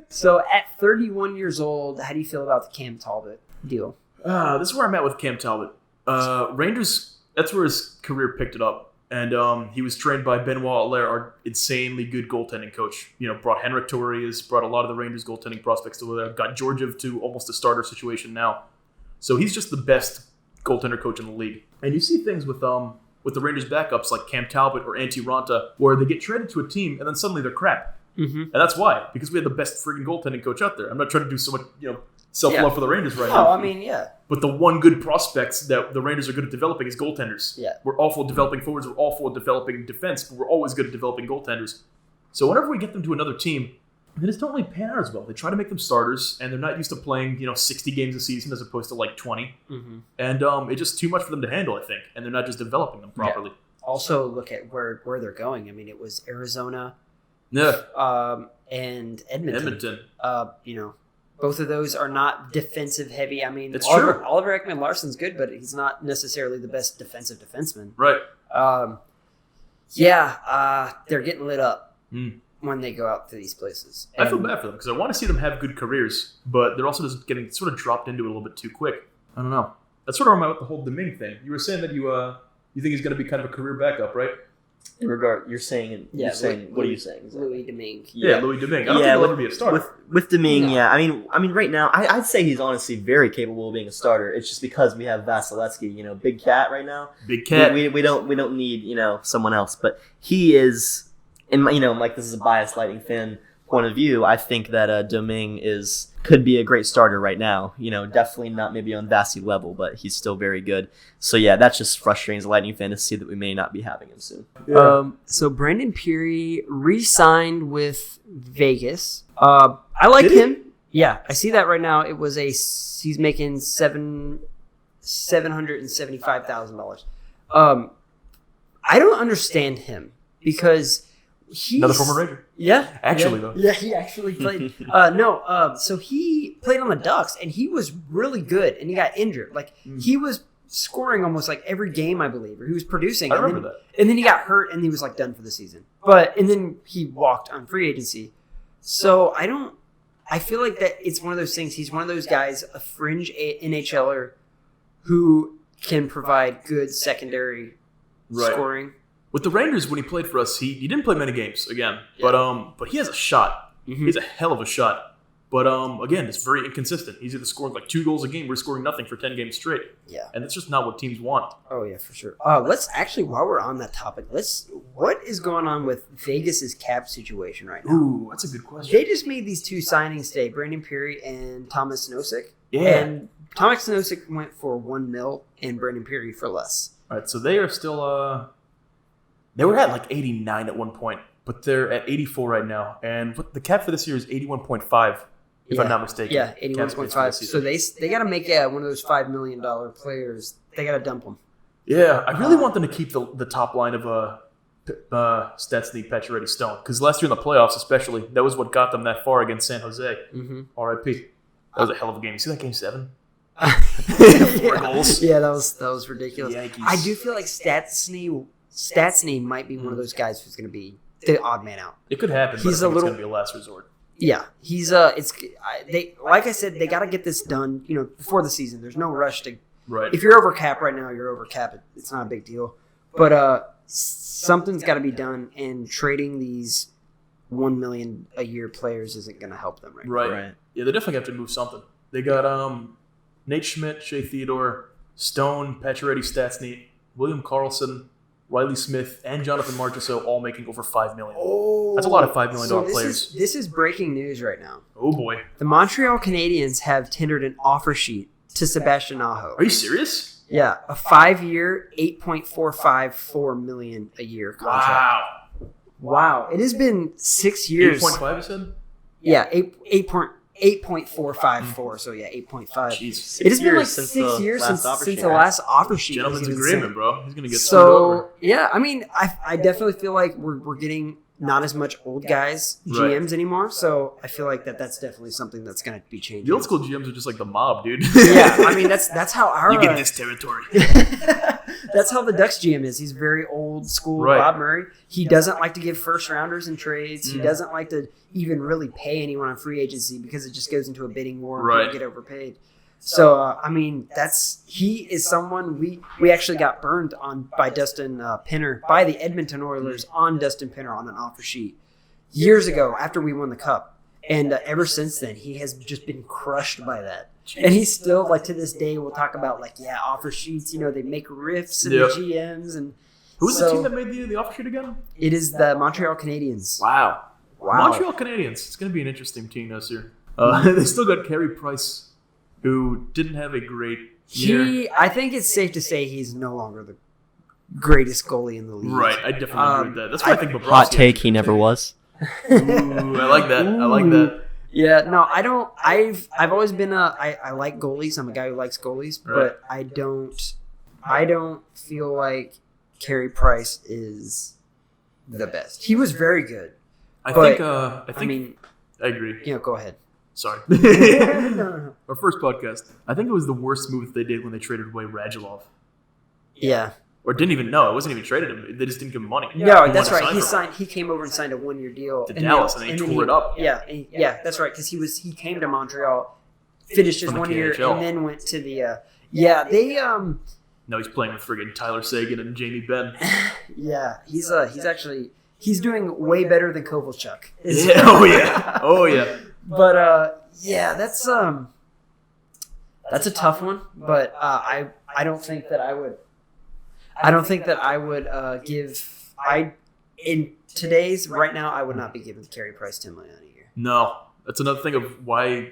So at 31 years old, how do you feel about the Cam Talbot deal? This is where I'm at with Cam Talbot. Rangers, that's where his career picked it up. And he was trained by Benoit Allaire, our insanely good goaltending coach. Brought Henrik Torres, brought a lot of the Rangers goaltending prospects over there. Got Georgiev to almost a starter situation now. So he's just the best goaltender coach in the league. And you see things with the Rangers backups like Cam Talbot or Antti Ranta, where they get traded to a team and then suddenly they're crap. Mm-hmm. And that's why, because we had the best friggin' goaltending coach out there. I'm not trying to do so much, self-love for the Rangers right now. Oh, I mean, yeah. But the one good prospects that the Rangers are good at developing is goaltenders. Yeah. We're awful at developing forwards. We're awful at developing defense, but we're always good at developing goaltenders. So whenever we get them to another team, they just don't really pan out as well. They try to make them starters, and they're not used to playing 60 games a season as opposed to like 20. Mm-hmm. And it's just too much for them to handle, I think. And they're not just developing them properly. Yeah. Also, look at where they're going. I mean, it was Arizona, and Edmonton. Both of those are not defensive heavy. I mean, it's Oliver, true. Oliver Ekman-Larsson's good, but he's not necessarily the best defensive defenseman. Right. They're getting lit up when they go out to these places. I feel bad for them because I want to see them have good careers, but they're also just getting sort of dropped into it a little bit too quick. I don't know. That's sort of where I'm at with the whole Domingue thing. You were saying that you think he's going to be kind of a career backup, right? You're saying, what are you saying? Exactly? Louis Domingue. Yeah, Louis Domingue. I don't think he'll ever be a starter. With Domingue, I mean, right now, I'd say he's honestly very capable of being a starter. It's just because we have Vasilevsky, Big Cat right now. Big Cat. We don't need someone else, but he is, like this is a biased Lightning fan point of view. I think that Domingue could be a great starter right now. Definitely not maybe on Vasi level, but he's still very good. So yeah, that's just frustrating as a Lightning fan to see that we may not be having him soon. Yeah. So Brandon Peary re-signed with Vegas. I like him. Yeah, I see that right now. He's making $775,000. I don't understand him because he's another former Ranger. Yeah. Actually, though. Yeah, he actually played. So he played on the Ducks, and he was really good, and he got injured. He was scoring almost like every game, I believe, or he was producing. I remember that. And then he got hurt, and he was done for the season. And then he walked on free agency. So I feel like that it's one of those things. He's one of those guys, a fringe NHLer who can provide good secondary scoring. With the Rangers, when he played for us, he didn't play many games again, but he has a shot. Mm-hmm. He has a hell of a shot. But again, it's very inconsistent. He's either scoring 2 goals a game, we're scoring nothing for 10 games straight. Yeah, and that's just not what teams want. Oh yeah, for sure. Let's actually, while we're on that topic, what is going on with Vegas's cap situation right now? Ooh, that's a good question. They just made these 2 signings today: Brandon Peary and Thomas Nosek. Yeah, and Thomas Nosek went for $1 million, and Brandon Peary for less. All right, so they are still. They were at 89 at one point, but they're at 84 right now. And the cap for this year is 81.5, if I'm not mistaken. Yeah, 81.5. So they got to make one of those $5 million players. They got to dump them. Yeah, I really want them to keep the top line of Stastny, Pacioretty, Stone, because last year in the playoffs, especially, that was what got them that far against San Jose. Mm-hmm. R.I.P. That was a hell of a game. You see that game 7? 4 goals. Yeah, that was ridiculous. Yankees. I do feel like Stastny might be one of those guys who's going to be the odd man out. It could happen. But it's going to be a last resort. Yeah, he's like I said, they got to get this done. Before the season. There's no rush to. Right. If you're over cap right now, you're over cap. It's not a big deal. But something's got to be done, and trading these $1 million a year players isn't going to help them right. Yeah, they definitely have to move something. They got Nate Schmidt, Shea Theodore, Stone, Pacioretty, Stastny, William Karlsson, Riley Smith, and Jonathan Marchessault all making over $5 million. Oh, that's a lot of $5 million players. This is breaking news right now. Oh boy! The Montreal Canadiens have tendered an offer sheet to Sebastian Aho. Are you serious? Yeah, a 5-year, $8.454 million a year contract. Wow! It has been 6 years. 8.5, you said? Yeah, 8.454. So yeah, 8.5. Jeez, it has been 6 years since the last offer sheet. Gentleman's agreement, bro. He's gonna get so yeah. I mean, I definitely feel like we're getting not as much old guys GMs anymore. So I feel like that's definitely something that's gonna be changing. The old school GMs are just like the mob, dude. Yeah, I mean that's how our you get this territory. That's how the Ducks GM is. He's very old school Right. Bob Murray. He doesn't like to give first rounders in trades. He doesn't like to even really pay anyone on free agency because it just goes into a bidding war and Right. people get overpaid. So I mean, he is someone we actually got burned on by Dustin Penner, by the Edmonton Oilers on Dustin Penner on an offer sheet years ago after we won the Cup, and ever since then he has just been crushed by that. And he's still like to this day we'll talk about like offer sheets. They make riffs and the GMs and Who's the team that made the offer sheet again? it is the Montreal Canadiens. Wow. Montreal Canadiens. It's going to be an interesting team this year. They still got Carey Price, who didn't have a great year. I think it's safe to say he's no longer the greatest goalie in the league. Right, I definitely agree with that. That's why I think Bobrovsky. Hot take, he never was. Ooh, I like that. I like that. Yeah, no, I don't. I've always been I like goalies. I'm a guy who likes goalies, but I don't feel like Carey Price is the best. He was very good. I agree. Go ahead. Sorry. No. Our first podcast. I think it was the worst move that they did when they traded away Radulov. Yeah. Or didn't even know. It wasn't even traded him. They just didn't give him money. No, that's right. He came over and signed a 1-year deal to Dallas, and they tore it up. Yeah, that's right. Because he came to Montreal, finished his 1 year, KHL. and then went to the. They Now he's playing with friggin' Tyler Seguin and Jamie Benn. Yeah, he's doing way better than Kovalchuk. Oh yeah. But that's a tough one. But I don't think that I would. I don't think that I would give. In today's right now, I would not be giving Carey Price $10 million a year. No, that's another thing of why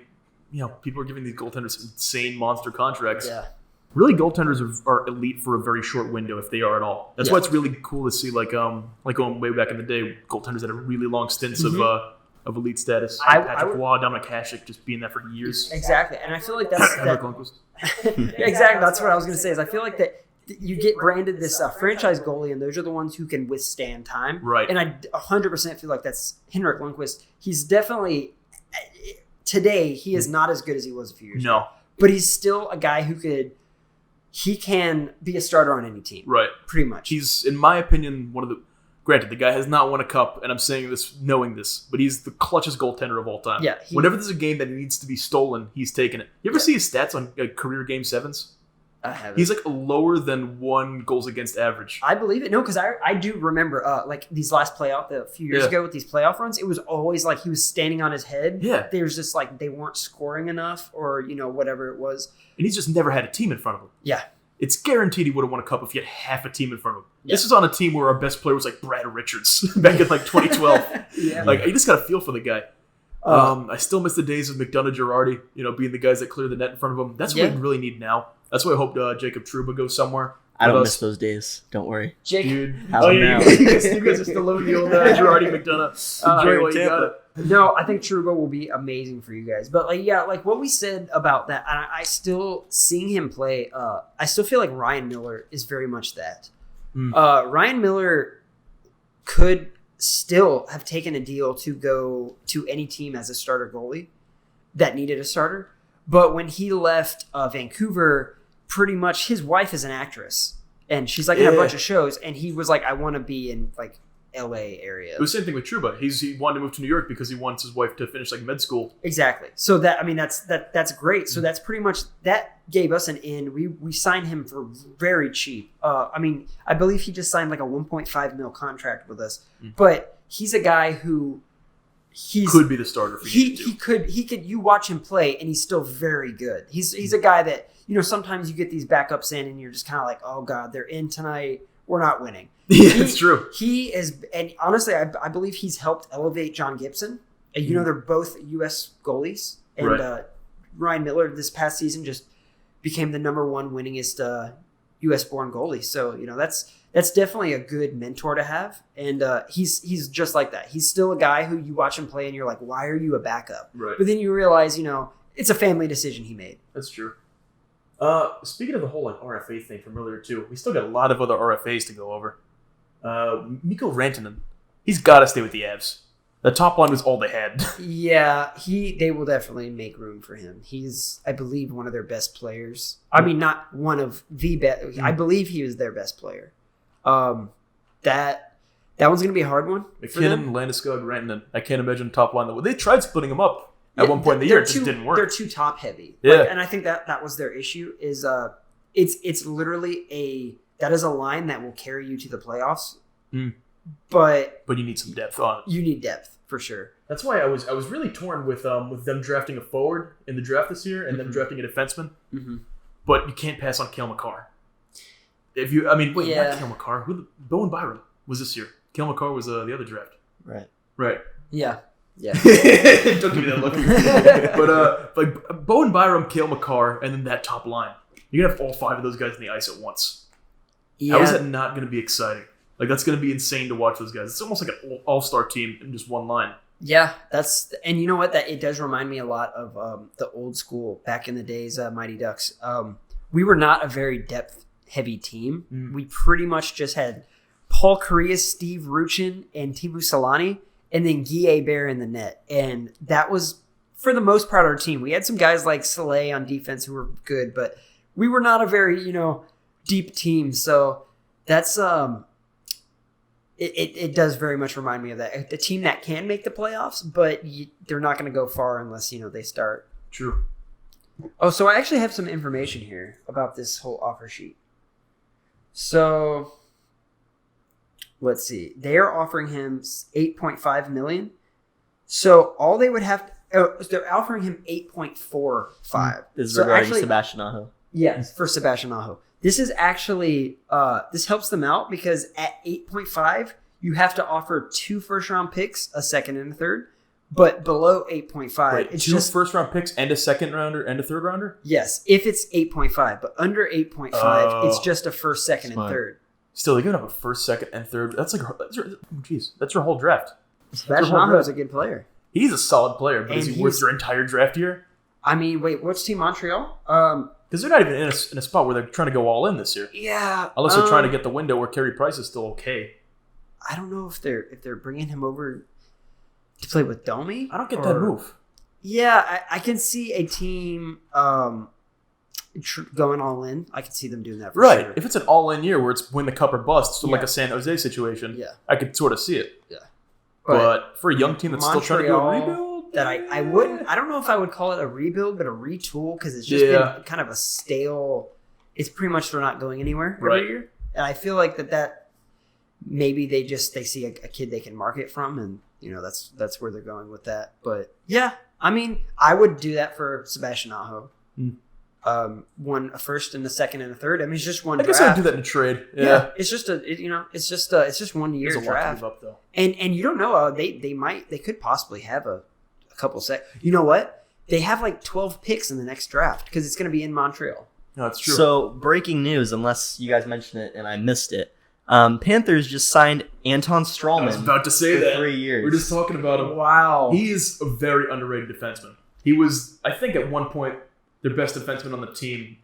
people are giving these goaltenders insane monster contracts. Yeah. Really, goaltenders are elite for a very short window, if they are at all. That's why it's really cool to see, like going way back in the day, goaltenders that have really long stints of elite status. Patrick Waugh, Dominic Hasek, just being there for years. Exactly, and I feel like that's Lundqvist. exactly. That's what I was going to say. Is I feel like that you get branded this franchise goalie, and those are the ones who can withstand time. Right. And I 100% feel like that's Henrik Lundqvist. He's definitely today he is not as good as he was a few years ago. But he's still a guy who he can be a starter on any team. Right. Pretty much. He's, in my opinion, granted, the guy has not won a cup, and I'm saying this knowing this, but he's the clutchest goaltender of all time. Yeah. Whenever there's a game that needs to be stolen, he's taking it. You ever see his stats on career Game 7s? I haven't. He's like lower than 1 goals against average. I believe it. No, because I do remember like these last a few years ago with these playoff runs, it was always like he was standing on his head. Yeah. There was just like they weren't scoring enough or, whatever it was. And he's just never had a team in front of him. Yeah. It's guaranteed he would have won a cup if he had half a team in front of him. Yeah. This is on a team where our best player was like Brad Richards back in like 2012. Yeah. Like, you just got to feel for the guy. I still miss the days of McDonough, Girardi, being the guys that clear the net in front of him. That's what we really need now. That's why I hope Jacob Trouba goes somewhere. I don't miss those days. Don't worry. Dude. How's it now? You guys are still loving the old Girardi, McDonough. Enjoy while you got it. No, I think Trouba will be amazing for you guys. But like what we said about that, I still seeing him play. I still feel like Ryan Miller is very much that. Ryan Miller could still have taken a deal to go to any team as a starter goalie that needed a starter. But when he left Vancouver, pretty much his wife is an actress, and she's like in a bunch of shows, and he was like, I want to be in like LA area. It was the same thing with Trouba. He wanted to move to New York because he wants his wife to finish like med school. Exactly. So that's great. So that's pretty much that gave us an in. We signed him for very cheap. I believe he just signed like a 1.5 mil contract with us. But he's a guy who could be the starter for you. He could you watch him play and he's still very good. He's a guy that, sometimes you get these backups in and you're just kind of like, oh God, they're in tonight. We're not winning. Yeah, it's true. He is, and honestly, I believe he's helped elevate John Gibson. They're both U.S. goalies, and Ryan Miller this past season just became the number 1 winningest U.S.-born goalie. So that's definitely a good mentor to have, and he's just like that. He's still a guy who you watch him play, and you're like, why are you a backup? Right. But then you realize, it's a family decision he made. That's true. Speaking of the whole RFA thing from earlier too, we still got a lot of other RFAs to go over. Mikko Rantanen, he's got to stay with the Avs. The top line was all they had. Yeah, they will definitely make room for him. He's, I believe, one of their best players. I mean, not one of the best. I believe he was their best player. That one's going to be a hard one. McKinnon, Landeskog, Rantanen. I can't imagine top line. They tried splitting them up at one point in the year. It just didn't work. They're too top heavy. Yeah. And I think that was their issue is it's literally that is a line that will carry you to the playoffs. Mm. But you need some depth on it. You need depth for sure. That's why I was really torn with them drafting a forward in the draft this year and them drafting a defenseman. Mm-hmm. But you can't pass on Cale Makar. Not Cale Makar. Bowen Byram was this year. Cale Makar was the other draft. Right. Yeah. Yeah. Don't give me that look. But Bowen Byram, Cale Makar, and then that top line. You're gonna have all 5 of those guys in the ice at once. Yeah. How is that not gonna be exciting? Like, that's going to be insane to watch those guys. It's almost like an all-star team in just one line. Yeah, and you know what? It does remind me a lot of the old school back in the days, Mighty Ducks. We were not a very depth-heavy team. Mm. We pretty much just had Paul Karius, Steve Ruchin, and Tibu Solani, and then Guy Hebert in the net. And that was, for the most part, our team. We had some guys like Soleil on defense who were good, but we were not a very, deep team. So that's... It does very much remind me of that. The team that can make the playoffs, but they're not going to go far unless, they start. True. Oh, so I actually have some information here about this whole offer sheet. So, let's see. They are offering him $8.5 million. So, all they would have they're offering him $8.45. This is regarding Sebastian Aho. Yes, for Sebastian Aho. This is actually, this helps them out because at 8.5, you have to offer 2 first-round picks, a second and a third. But below 8.5, Wait, it's 2 just first-round picks and a second-rounder and a third-rounder? Yes, if it's 8.5. But under 8.5, it's just a first, second, and third. Still, they're going to have a first, second, and third. That's your whole draft. Sebastian Aho is a good player. He's a solid player, but is he worth your entire draft year? I mean, wait, what's Team Montreal? Because they're not even in a spot where they're trying to go all in this year. Yeah. Unless they're trying to get the window where Carey Price is still okay. I don't know if they're bringing him over to play with Domi. I don't get that move. Yeah, I can see a team going all in. I can see them doing that for sure. If it's an all-in year where it's win the cup or bust, so like a San Jose situation, I could sort of see it. Yeah. But for a young team that's Montreal, still trying to go rebuild? That I wouldn't. I don't know if I would call it a rebuild, but a retool because it's just been kind of a stale. It's pretty much they're not going anywhere every year, and I feel like that maybe they see a kid they can market from, and that's where they're going with that. But yeah, I mean, I would do that for Sebastian Aho. One a first and a second and a third. I mean, it's just one. I guess I'd do that in a trade. Yeah, it's just it's just 1 year draft. Lot to give up, though. And you don't know. They could possibly have a couple You know what? They have like 12 picks in the next draft because it's going to be in Montreal. No, that's true. So, breaking news, unless you guys mentioned it and I missed it, Panthers just signed Anton Strawman. I was about to say for that. 3 years. We're just talking about him. Wow. He is a very underrated defenseman. He was, I think, at one point, their best defenseman on the team.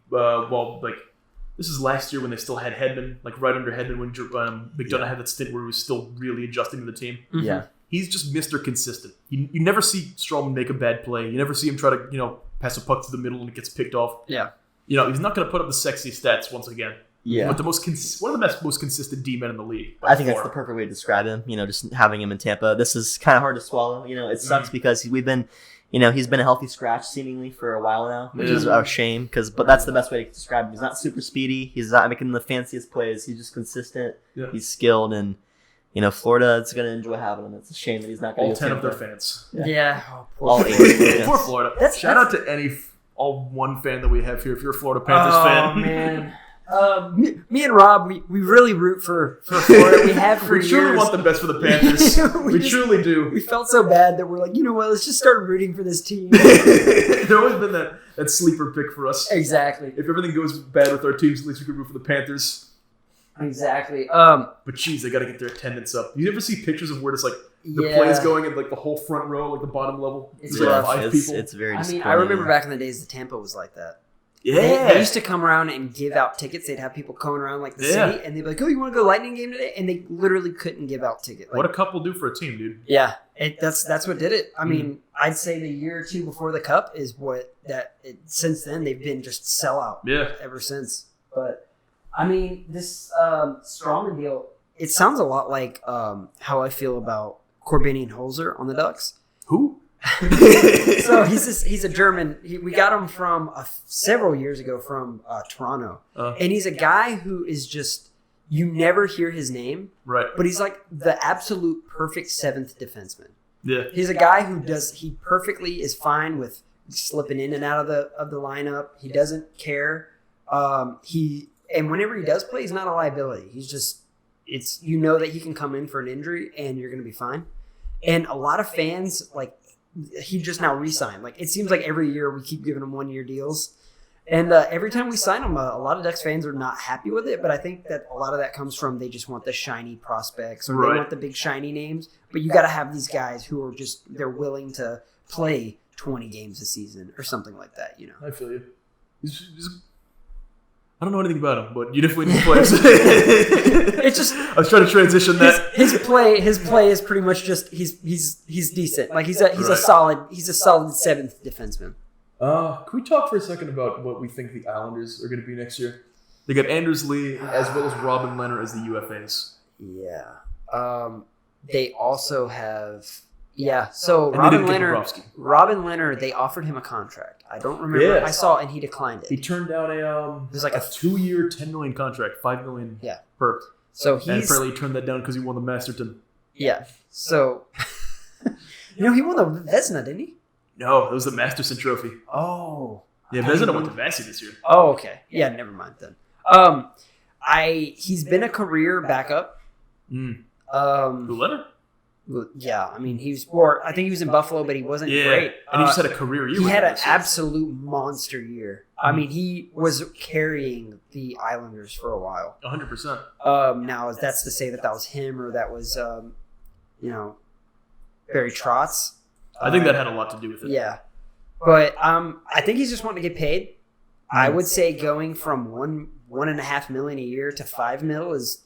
This is last year when they still had Hedman, right under Hedman when McDonough had that stint where he was still really adjusting to the team. Mm-hmm. Yeah. He's just Mr. Consistent. You never see Strawman make a bad play. You never see him try to, pass a puck to the middle and it gets picked off. Yeah. He's not going to put up the sexy stats once again. Yeah. But one of the most consistent D-men in the league. I think that's the perfect way to describe him. Just having him in Tampa. This is kind of hard to swallow. It sucks because we've been, he's been a healthy scratch seemingly for a while now, which is a shame. But that's the best way to describe him. He's not super speedy. He's not making the fanciest plays. He's just consistent. Yeah. He's skilled and. Florida is going to enjoy having him. It's a shame that he's not going to all 10 of their fans. Yeah. Oh, all 8. Poor Florida. Shout out to all one fan that we have here. If you're a Florida Panthers fan. Oh, man. Me and Rob, we really root for Florida. We have for years. We truly want the best for the Panthers. we truly do. We felt so bad that we're like, you know what? Let's just start rooting for this team. There's always been that sleeper pick for us. Exactly. If everything goes bad with our teams, at least we can root for the Panthers. Exactly. But geez, they got to get their attendance up. You ever see pictures of where it's the plays going in the whole front row, the bottom level? It's rough. 5 people. It's very. I remember back in the days that Tampa was like that, They used to come around and give out tickets. They'd have people coming around like the city, and they'd be like, "Oh, you want to go Lightning game today?" And they literally couldn't give out tickets. Like, what a couple do for a team, dude. Yeah, that's what did it. I mean, I'd say the year or two before the Cup is since then they've been just sellout. Yeah. Ever since. But I mean, this Strawman deal, it sounds a lot like how I feel about Corbinian Holzer on the Ducks. Who? So he's a German. We got him from several years ago from Toronto, and he's a guy who is just you never hear his name, right? But he's like the absolute perfect seventh defenseman. Yeah, he's a guy who he perfectly is fine with slipping in and out of the lineup. He doesn't care. And whenever he does play, he's not a liability. He's just that he can come in for an injury and you're going to be fine. And a lot of fans he just now re-signed. Like, it seems like every year we keep giving him 1-year deals. And every time we sign him, a lot of Ducks fans are not happy with it. But I think that a lot of that comes from they just want the shiny prospects or they want the big shiny names. But you got to have these guys who are they're willing to play 20 games a season or something like that, you know. I feel you. I don't know anything about him, but you definitely need players. It's just I was trying to transition that. His play is pretty much just he's decent. Like he's a solid seventh defenseman. Can we talk for a second about what we think the Islanders are going to be next year? They got Anders Lee as well as Robin Leonard as the UFAs. Yeah. They also have So and Robin Leonard, they offered him a contract. I don't remember. Yeah. I saw and he declined it. He turned down it was like a 2-year, $10 million contract, $5 million per. So and apparently he turned that down because he won the Masterton. Yeah. So he won the Vezina, didn't he? No, it was the Masterton Trophy. Oh. Yeah, Vezina went to Vesey this year. Oh, okay. Yeah, never mind then. He's been a career backup. Who, Leonard? Yeah, I mean, I think he was in Buffalo, but he wasn't great. And he just had a career year. He had an absolute monster year. I mean, he was carrying the Islanders for a while. 100%. Now, that's to say that was him or that was, Barry Trotz. I think that had a lot to do with it. Yeah. But I think he's just wanting to get paid. I would say going from $1.5 million a year to $5 million is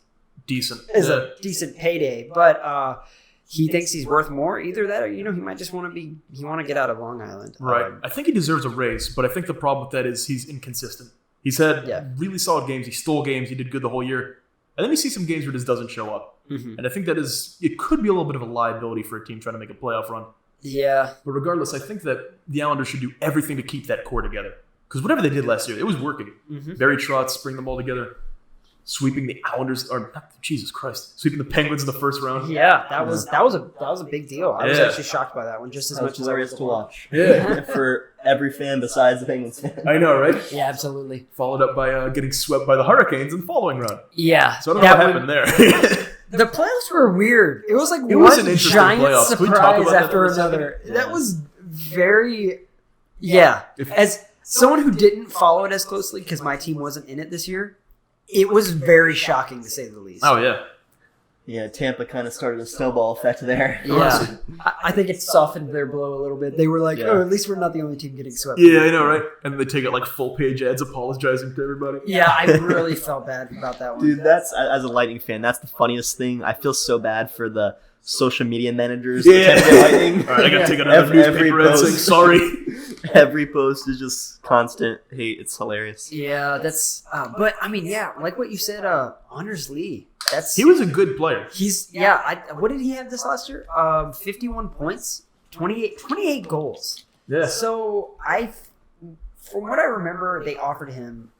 decent. A decent payday. But he thinks he's worth more. Either that or, he might just want to get out of Long Island. Right. I think he deserves a raise, but I think the problem with that is he's inconsistent. He's had really solid games. He stole games. He did good the whole year. And then you see some games where it just doesn't show up. Mm-hmm. And I think it could be a little bit of a liability for a team trying to make a playoff run. Yeah. But regardless, I think that the Islanders should do everything to keep that core together. Because whatever they did last year, it was working. Mm-hmm. Barry Trotz, bring them all together. Sweeping the Islanders, sweeping the Penguins in the first round. Yeah, that was a big deal. I was actually shocked by that one, just as much as I was to watch. Yeah, for every fan besides the Penguins fan. I know, right? Yeah, absolutely. Followed up by getting swept by the Hurricanes in the following round. Yeah, so I don't know what happened there. The playoffs were weird. It was like it was an interesting giant playoffs. surprise after another. That was very, as someone who didn't follow it as closely because my team wasn't in it this year. It was very shocking, to say the least. Oh, yeah. Yeah, Tampa kind of started a snowball effect there. Yeah. I think it softened their blow a little bit. They were like, at least we're not the only team getting swept. Yeah, I know, right? And they take it full-page ads apologizing to everybody. Yeah, I really felt bad about that one. Dude, that's, as a Lightning fan, that's the funniest thing. I feel so bad for the social media managers. Yeah. Lightning. All right, I got to take another newspaper ad saying sorry. Every post is just constant hate. It's hilarious. Yeah, that's. But I mean, like what you said, Anders Lee. He was a good player. What did he have this last year? 51 points, 28 goals. Yeah. So from what I remember, they offered him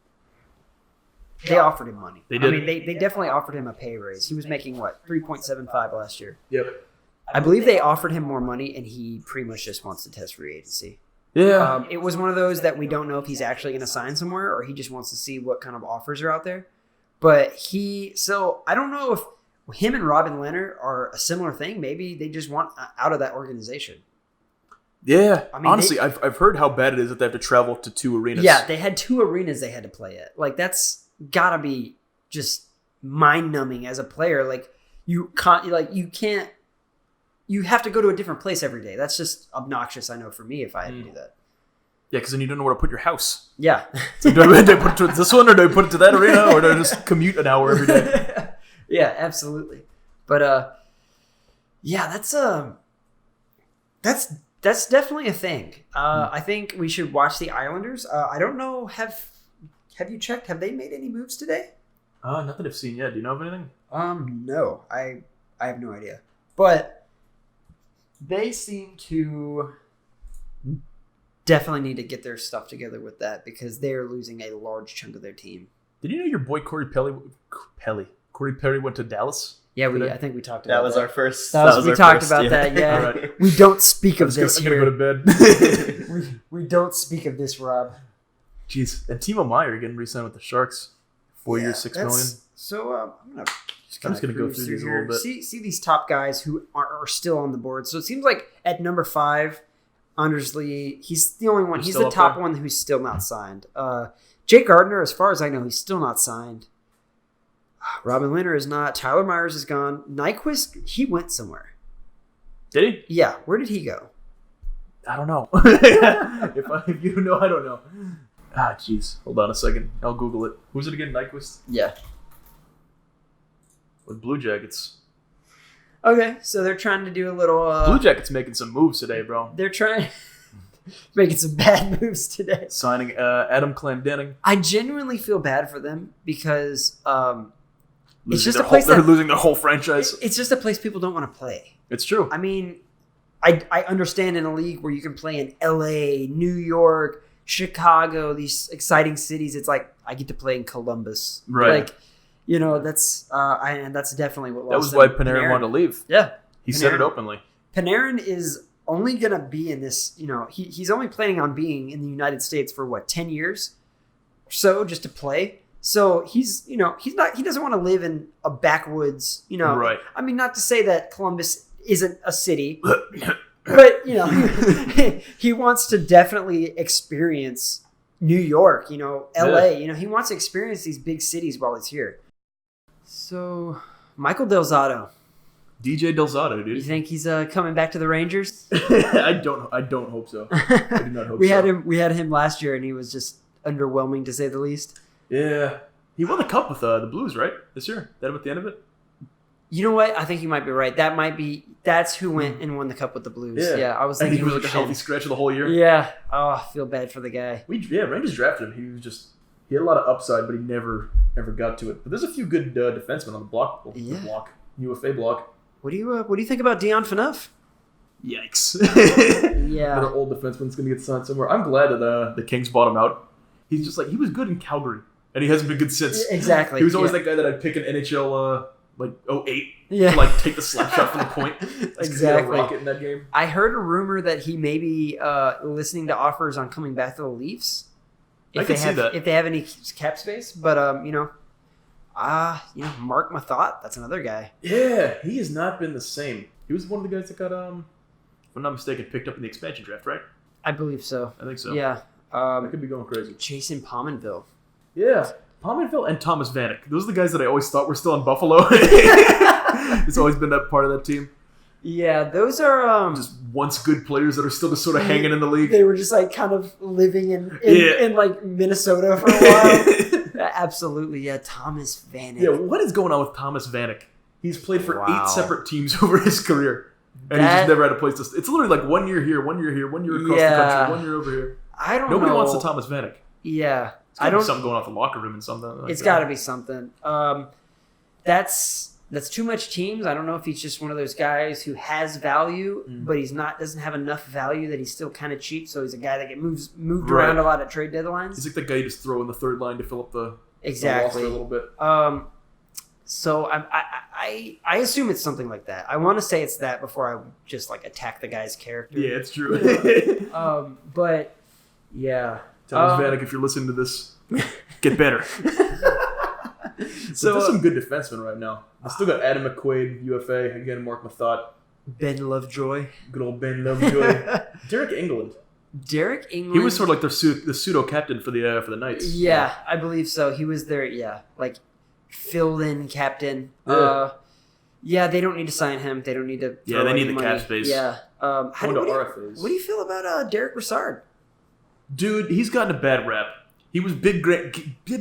money. They did. I mean, they definitely offered him a pay raise. He was making $3.75 last year. Yep. I believe they offered him more money, and he pretty much just wants to test free agency. Yeah. It was one of those that we don't know if he's actually going to sign somewhere or he just wants to see what kind of offers are out there. But so I don't know if him and Robin Leonard are a similar thing. Maybe they just want out of that organization. Yeah. I mean, honestly, I've heard how bad it is that they have to travel to 2 arenas. Yeah, they had 2 arenas they had to play at. That's got to be just mind-numbing as a player. You can't. You have to go to a different place every day. That's just obnoxious, I know, for me if I had to do that. Yeah, because then you don't know where to put your house. Yeah. So do I put it to this one, or do I put it to that arena, or do I just commute an hour every day? Yeah, absolutely. But yeah, that's definitely a thing. I think we should watch the Islanders. I don't know. Have you checked? Have they made any moves today? Not that I've seen yet. Do you know of anything? No. I have no idea. But they seem to definitely need to get their stuff together with that because they are losing a large chunk of their team. Did you know your boy Corey Perry went to Dallas? Yeah, today? I think we talked about That was that. our first. We talked about that. Yeah, Right. we don't speak of this I'm here. gonna go to bed. we don't speak of this, Rob. Jeez, and Timo Meier getting re-signed with the Sharks, 4 years, $6 million. So I'm just gonna go through these a little bit. See these top guys who are still on the board. So it seems like at number 5, Anders Lee, he's the only one. He's the top one who's still not signed. Jake Gardner, as far as I know, he's still not signed. Robin Lehner is not. Tyler Myers is gone. Nyquist, he went somewhere. Did he? Yeah, where did he go? I don't know. if you know, I don't know. Jeez. Hold on a second. I'll Google it. Who's it again? Nyquist? Yeah. With Blue Jackets. Okay, so they're trying to do a little... Blue Jackets making some moves today, bro. They're trying... making some bad moves today. Signing Adam Clendenning. I genuinely feel bad for them because it's just their a place they're losing their whole franchise. It's just a place people don't want to play. It's true. I mean, I understand in a league where you can play in LA, New York, Chicago, these exciting cities. It's like I get to play in Columbus. Right. Like, you know, that's and that's definitely what that was lost why them. Panarin wanted to leave. Yeah. He said it openly. Panarin is only going to be in this, you know, he's only planning on being in the United States for what, 10 years or so just to play. So he's, you know, he doesn't want to live in a backwoods, you know. Right. I mean, not to say that Columbus isn't a city, but, you know, he wants to definitely experience New York, you know, LA, you know, he wants to experience these big cities while he's here. So Michael Del Zotto. DJ Del Zotto, dude. You think he's coming back to the Rangers? I don't hope so. I do not hope so. We had him last year, and he was just underwhelming to say the least. Yeah, he won the cup with the Blues, right? This year. That at the end of it. You know what? I think you might be right. That's who went and won the cup with the Blues. Yeah, I was thinking he was like a healthy scratch of the whole year. Yeah. Oh, I feel bad for the guy. Rangers drafted him. He had a lot of upside, but he never ever got to it. But there's a few good defensemen on the block. UFA block. What do you think about Dion Phaneuf? Yikes. Yeah. Another old defenseman's going to get signed somewhere. I'm glad that the Kings bought him out. He's just like, he was good in Calgary, and he hasn't been good since. Exactly. He was always that guy that I'd pick in NHL, like 08, yeah. to like take the slap shot from the point. Exactly. Rocket in that game. I heard a rumor that he may be listening to offers on coming back to the Leafs. I can see that. If they have any cap space. But, you know, Mark Mathot, that's another guy. Yeah, he has not been the same. He was one of the guys that got, if I'm not mistaken, picked up in the expansion draft, right? I believe so. I think so. Yeah. I could be going crazy. Jason Pominville. Yeah, Pominville and Thomas Vanek. Those are the guys that I always thought were still in Buffalo. It's always been that part of that team. Yeah, those are just once good players that are still just sort of hanging in the league. They were just like kind of living in like Minnesota for a while. Absolutely, yeah. Thomas Vanek. Yeah, what is going on with Thomas Vanek? He's played for 8 separate teams over his career, and he's just never had a place to. It's literally like 1 year here, 1 year here, 1 year across the country, 1 year over here. I don't know. Nobody wants the Thomas Vanek. Yeah, I don't. Something going off the locker room and something. Like it's got to be something. That's too much teams. I don't know if he's just one of those guys who has value, but doesn't have enough value that he's still kind of cheap. So he's a guy that gets moved around a lot at trade deadlines. He's like the guy you just throw in the third line to fill up the exactly roster a little bit. So I assume it's something like that. I want to say it's that before I just like attack the guy's character. Yeah, it's true. But yeah, Thomas Vanek, if you're listening to this, get better. So there's some good defensemen right now. I still got Adam McQuaid, UFA, again, Mark Mathot. Ben Lovejoy. Good old Ben Lovejoy. Derek England. He was sort of like the pseudo captain for the Knights. Yeah, I believe so. He was their like filled in captain. Yeah, they don't need to sign him. They don't need to. Yeah, they need the cap space. Yeah. What do you feel about Derek Brassard? Dude, he's gotten a bad rap. He was big. He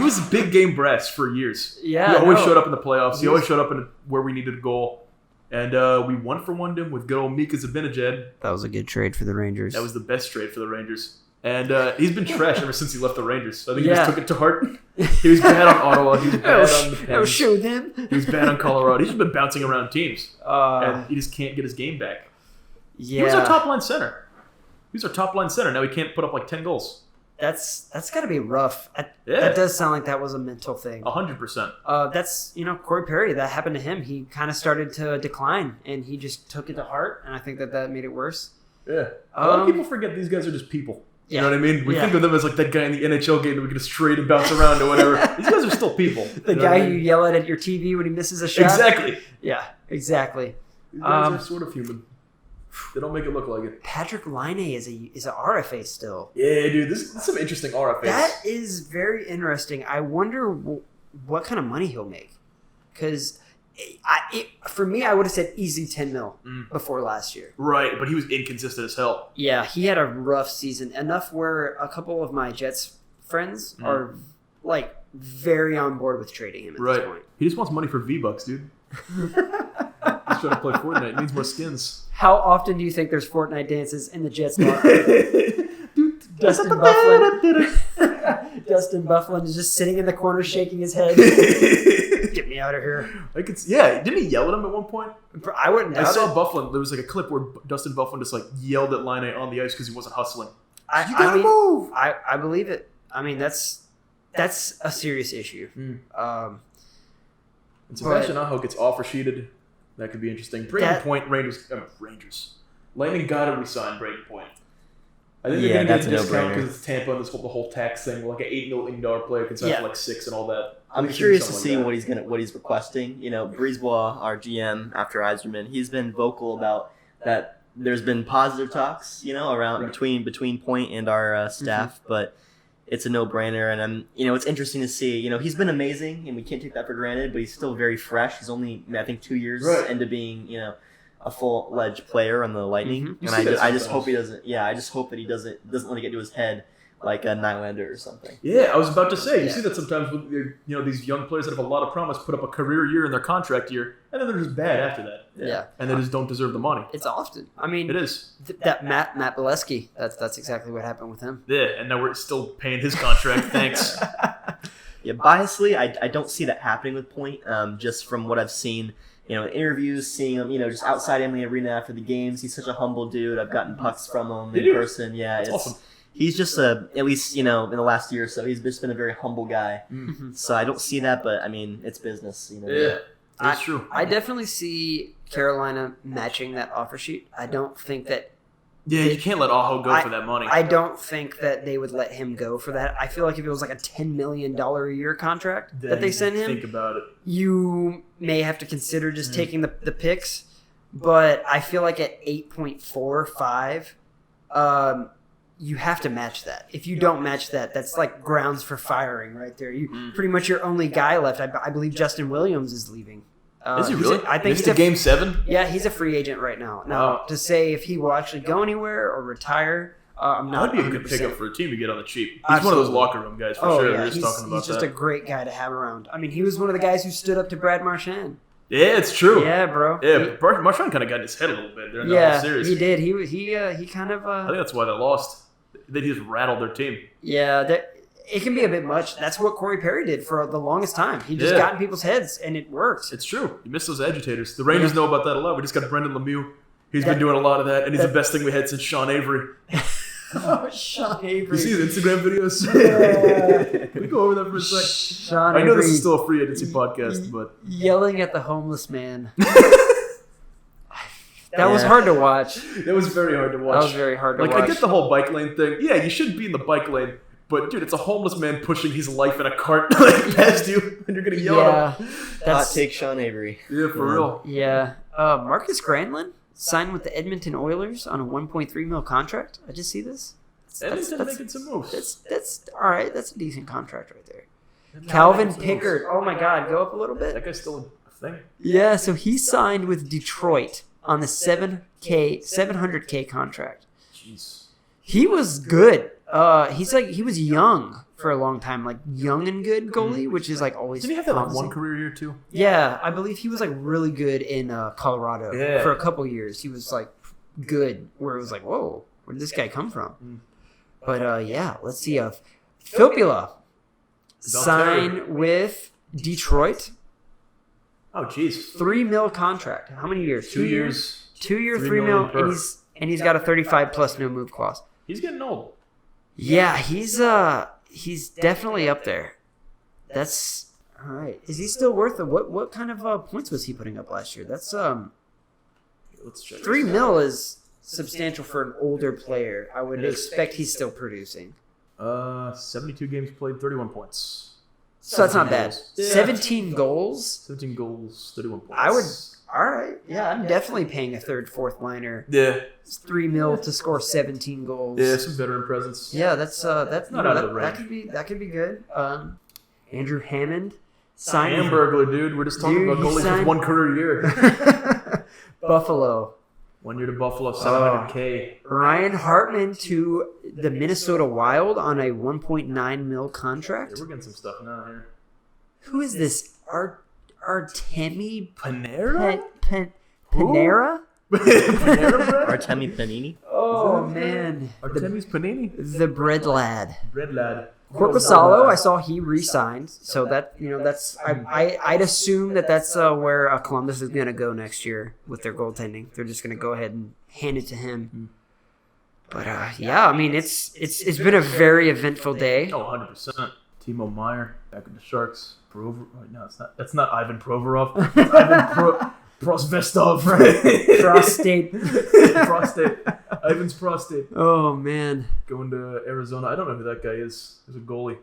was big game brass for years. Yeah, he always showed up in the playoffs. He always showed up in where we needed a goal. And we 1-for-1'd him with good old Mika Zibanejad. That was a good trade for the Rangers. That was the best trade for the Rangers. And he's been trash ever since he left the Rangers. I think he just took it to heart. He was bad on Ottawa. He was bad on the Pens. Show them. He was bad on Colorado. He's just been bouncing around teams. And he just can't get his game back. Yeah. He was our top line center. He's our top line center. Now he can't put up like 10 goals. That's got to be rough. That does sound like that was a mental thing. 100%. That's, Corey Perry, that happened to him. He kind of started to decline, and he just took it to heart, and I think that made it worse. Yeah. A lot of people forget these guys are just people. You know what I mean? We think of them as like that guy in the NHL game that we can just trade and bounce around or whatever. These guys are still people. The guy you yell at your TV when he misses a shot? Exactly. Yeah, exactly. These guys are sort of human. They don't make it look like it. Patrick Laine is a RFA still. Yeah, dude. This is some interesting RFAs. That is very interesting. I wonder what kind of money he'll make. Because for me, I would have said easy 10 mil before last year. Right, but he was inconsistent as hell. Yeah, he had a rough season. Enough where a couple of my Jets friends are like very on board with trading him at this point. He just wants money for V-Bucks, dude. He's trying to play Fortnite. He needs more skins. How often do you think there's Fortnite dances in the Jets locker? Dustin Byfuglien. Dustin Byfuglien is just sitting in the corner shaking his head. Get me out of here. Didn't he yell at him at one point? I wouldn't doubt I saw Byfuglien. There was like a clip where Dustin Byfuglien just like yelled at Laine on the ice because he wasn't hustling. You gotta move. I believe it. I mean, that's a serious issue. And Sebastian Aho gets offer sheeted. That could be interesting. Brayden Point, Rangers. Lightning got to resign Brayden Point. I think they're going to get a discount because it's Tampa and the whole tax thing. Like an $8 million player can sign for like $6 and all that. I'm curious to see what he's requesting. Brisebois, our GM after Yzerman, he's been vocal about that. There's been positive talks, around between Point and our staff, but it's a no-brainer. And it's interesting to see. He's been amazing, and we can't take that for granted. But he's still very fresh. He's only, I think, 2 years into being, a full-fledged player on the Lightning. And I just hope he doesn't. Yeah, I just hope that he doesn't let it get to his head like a Nylander or something. Yeah, I was about to say. You see that sometimes with these young players that have a lot of promise put up a career year in their contract year, and then they're just bad after that. Yeah. And they just don't deserve the money. It's often. I mean, it is. That Matt Bolesky, that's exactly what happened with him. Yeah, and now we're still paying his contract. Thanks. Yeah, biasly, I don't see that happening with Point. Just from what I've seen, interviews, seeing him, just outside in the arena after the games. He's such a humble dude. I've gotten pucks from him in person. Yeah, it's awesome. He's just at least, in the last year or so, he's just been a very humble guy. Mm-hmm. So I don't see that, but I mean, it's business. Yeah, that's true. I definitely see Carolina matching that offer sheet. I don't think that. Yeah, you can't let Aho go for that money. I don't think that they would let him go for that. I feel like if it was like a $10 million a year contract that they send him, think about it. You may have to consider just taking the picks. But I feel like at 8.45, you have to match that. If you don't match that, that's like grounds for firing right there. You pretty much your only guy left. I believe Justin Williams is leaving. Is he really? I think he's a Game 7? Yeah, he's a free agent right now. Now, to say if he will actually go anywhere or retire, I'm not. That'd be a good pickup for a team to get on the cheap. He's one of those locker room guys for sure. Yeah. He's just a great guy to have around. I mean, he was one of the guys who stood up to Brad Marchand. Yeah, it's true. Yeah, bro. Yeah, Marchand kind of got in his head a little bit during the whole series. He did. He kind of. I think that's why they lost. They just rattled their team. Yeah, it can be a bit much. That's what Corey Perry did for the longest time. He just got in people's heads, and it worked. It's true. You miss those agitators. The Rangers know about that a lot. We just got Brendan Lemieux. He's been doing a lot of that, and he's the best thing we had since Sean Avery. Sean Avery. You see his Instagram videos? Yeah. Can we go over that for a sec? Sean I know Avery this is still a free agency podcast, but... Yelling at the homeless man. That was hard to watch. That was very hard to watch. That was very hard to watch. I get the whole bike lane thing. Yeah, you shouldn't be in the bike lane. But, dude, it's a homeless man pushing his life in a cart past you, and you're going to yell at him. Hot take Sean Avery. Yeah, for real. Yeah. Marcus Granlund signed with the Edmonton Oilers on a $1.3 million contract. I just see this. Edmonton making some moves. That's all right. That's a decent contract right there. Calvin Pickard. Oh, my God. Go up a little bit. That guy's still a thing. Yeah, so he signed with Detroit on the 700K contract. Jeez. He was good. He was young for a long time, like young and good goalie, which is like always. Didn't he have that like promising. one career year too? Yeah, I believe he was like really good in Colorado for a couple years. He was like good, where it was like, whoa, where did this guy come from? But yeah, let's see. Filppula sign with Detroit. Oh, jeez. $3 million contract. How many years? 2 years. 2 year, $3 $3 million million, per. and he's got a 35+ no move clause. He's getting old. Yeah, he's definitely up there. That's all right. Is he still worth it? What kind of points was he putting up last year? That's Let's check. $3 million is substantial for an older player. I would expect he's still producing. 72 games played, 31 points. So that's not bad. Yeah. 17 goals. 17 goals, 31 points. I would. All right. Yeah, I'm definitely paying a third, fourth liner. Yeah. It's $3 million to score 17 goals. Yeah, some veteran presence. Yeah, that's Not out of the that range. could be good. Andrew Hammond signed Hamburglar, dude. We're just talking about he goalies signed- with one career year. Buffalo. 1 year to Buffalo, $700K. Ryan Hartman to the Minnesota Wild on a $1.9 million contract. Yeah, we're getting some stuff now here. Who is this? Artemi Panera? Panera? Panera bread? Artemi Panini. Oh man, Artemi's Panini? the bread lad. Bread lad. Corpusalo, I saw he re-signed, so that that's I'd assume that's where Columbus is gonna go next year with their goaltending. They're just gonna go ahead and hand it to him. But yeah, I mean it's been a very eventful day. Oh, 100%. Timo Meyer back with the Sharks. No, it's not. That's not Ivan Provorov. It's Ivan Prosvestov, right? Prostate. Prostate. Ivan's prostate. Oh man. Going to Arizona. I don't know who that guy is. There's a goalie.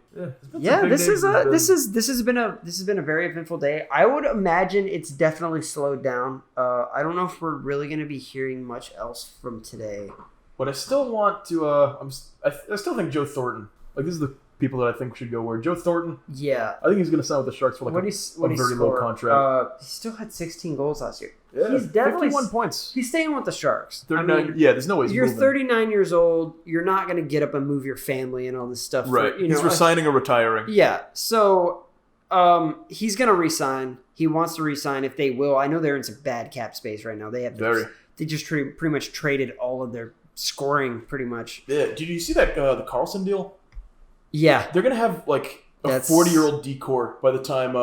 Yeah, this has been a very eventful day. I would imagine it's definitely slowed down. I don't know if we're really going to be hearing much else from today. But I still want to. I still think Joe Thornton. Like, this is the people that I think should go where. Joe Thornton. Yeah. I think he's going to sign with the Sharks for like a very low contract. He still had 16 goals last year. Yeah, he's definitely 51 points. He's staying with the Sharks. 39. Yeah, there's no way he's you're moving. 39 years old. You're not going to get up and move your family and all this stuff. Right. For, he's resigning or retiring. Yeah. So he's going to resign. He wants to resign if they will. I know they're in some bad cap space right now. They have they just pretty much traded all of their scoring pretty much. Yeah. Did you see that the Carlson deal? Yeah. They're going to have like a 40-year-old decor by the time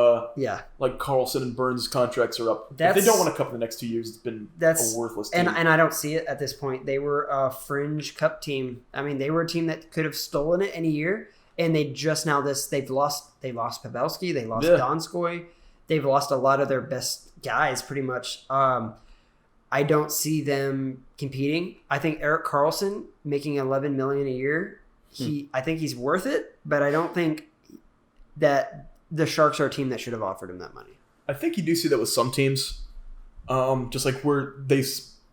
like Carlson and Burns' contracts are up. If they don't win a cup in the next 2 years, it's been a worthless team. And I don't see it at this point. They were a fringe cup team. I mean, they were a team that could have stolen it any year, and they just they've lost Pavelski, they lost Donskoy, they've lost a lot of their best guys pretty much. I don't see them competing. I think Erik Karlsson making $11 million a year, I think he's worth it, but I don't think that the Sharks are a team that should have offered him that money. I think you do see that with some teams, just like where they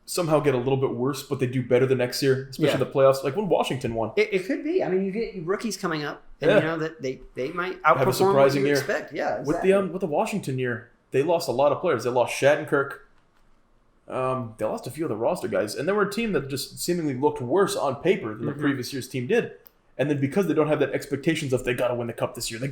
somehow get a little bit worse, but they do better the next year, especially the playoffs. Like when Washington won. It could be. I mean, you get rookies coming up, and you know that they might outperform have a surprising what you year. expect. Yeah, exactly. With the Washington year, they lost a lot of players. They lost Shattenkirk. They lost a few of the roster guys, and they were a team that just seemingly looked worse on paper than the previous year's team did. And then because they don't have that expectations of they got to win the cup this year,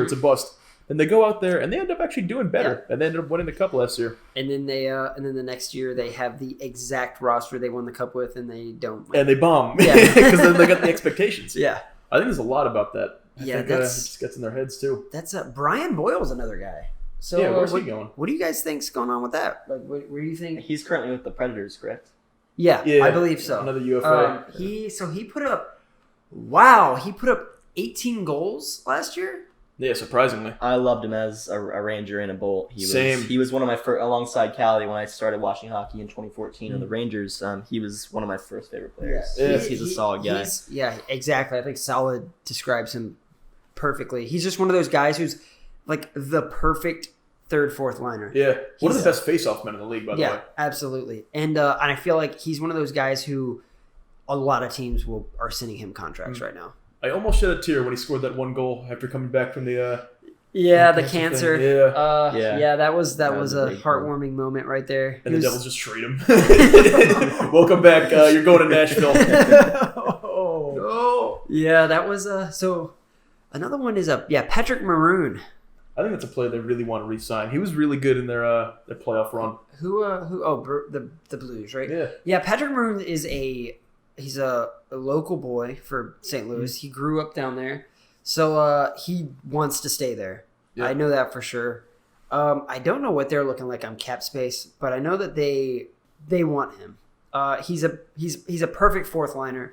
it's a bust. And they go out there and they end up actually doing better, and they ended up winning the cup last year. And then the next year they have the exact roster they won the cup with, and they don't win. And they bomb, because then they got the expectations. Yeah, I think there's a lot about that. I think it just gets in their heads too. That's Brian Boyle's another guy. So where's he going? What do you guys think's going on with that? Like, where do you think he's currently with the Predators? Correct? Yeah, I believe so. Another UFA. He put up. Wow, he put up 18 goals last year. Yeah, surprisingly. I loved him as a Ranger and a Bolt. He was one of my first, alongside Callie when I started watching hockey in 2014 on the Rangers. He was one of my first favorite players. Yeah. He's a solid guy. Yeah, exactly. I think solid describes him perfectly. He's just one of those guys who's like the perfect third, fourth liner. Yeah, one of the best face-off men in the league, by the way. Yeah, absolutely. And I feel like he's one of those guys who a lot of teams are sending him contracts right now. I almost shed a tear when he scored that one goal after coming back from the Yeah, the Cancer cancer. thing, yeah. Yeah, that was was a a big heartwarming moment right there. And He the was- Devils just trade him. Welcome back. You're going to Nashville. No. Yeah, that was so. Another one is Patrick Maroon. I think that's a player they really want to re-sign. He was really good in their playoff run. Who? The Blues, right? Yeah. Yeah, Patrick Maroon he's a local boy for St. Louis. He grew up down there, so he wants to stay there. Yeah. I know that for sure. I don't know what they're looking like on cap space, but I know that they want him. He's a perfect fourth liner,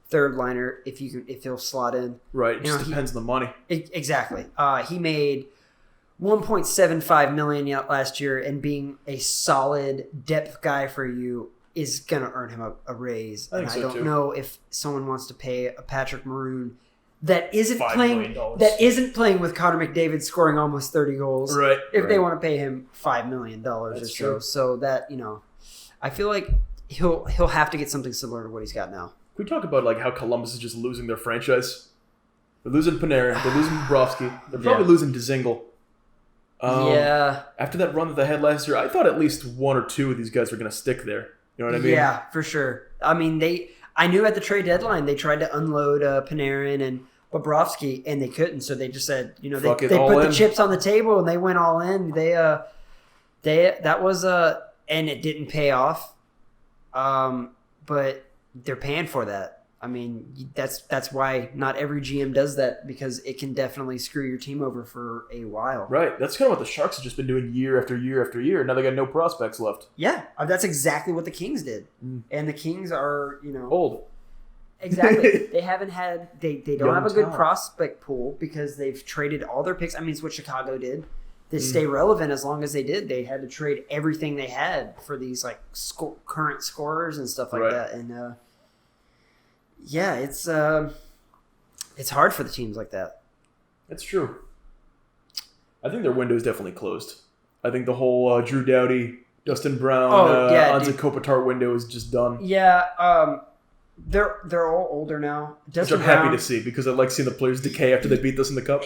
third liner if he'll slot in. Right. It just depends on the money. Exactly. He made $1.75 million last year, and being a solid depth guy for you is gonna earn him a raise. I think so, don't too. know if someone wants to pay a Patrick Maroon that isn't $5 playing million. with Connor McDavid scoring almost 30 goals. Right. If they want to pay him $5 million or That's so, true. so that I feel like he'll have to get something similar to what he's got now. Can we talk about like how Columbus is just losing their franchise? They're losing Panarin. They're losing Bobrovsky. They're probably losing Dzingel. Yeah. After that run that they had last year, I thought at least one or two of these guys were going to stick there. You know what I mean? Yeah, for sure. I mean, I knew at the trade deadline they tried to unload Panarin and Bobrovsky, and they couldn't. So they just said, they Fuck it, put all the in. chips on the table and they went all in. That was and it didn't pay off. But they're paying for that. I mean, that's why not every GM does that, because it can definitely screw your team over for a while. Right. That's kind of what the Sharks have just been doing year after year after year. Now they got no prospects left. Yeah, that's exactly what the Kings did. Mm. And the Kings are, Old. Exactly. They haven't had they don't Young have a good talent. prospect pool because they've traded all their picks. I mean, it's what Chicago did. To stay relevant as long as they did, they had to trade everything they had for these like current scorers and stuff like Right. that. And yeah, it's hard for the teams like that. That's true. I think their window is definitely closed. I think the whole Drew Doughty, Dustin Brown, Anze dude. Kopitar window is just done. Yeah, they're all older now. Which Dustin I'm happy Brown- to see because I like seeing the players decay after they beat us in the cup.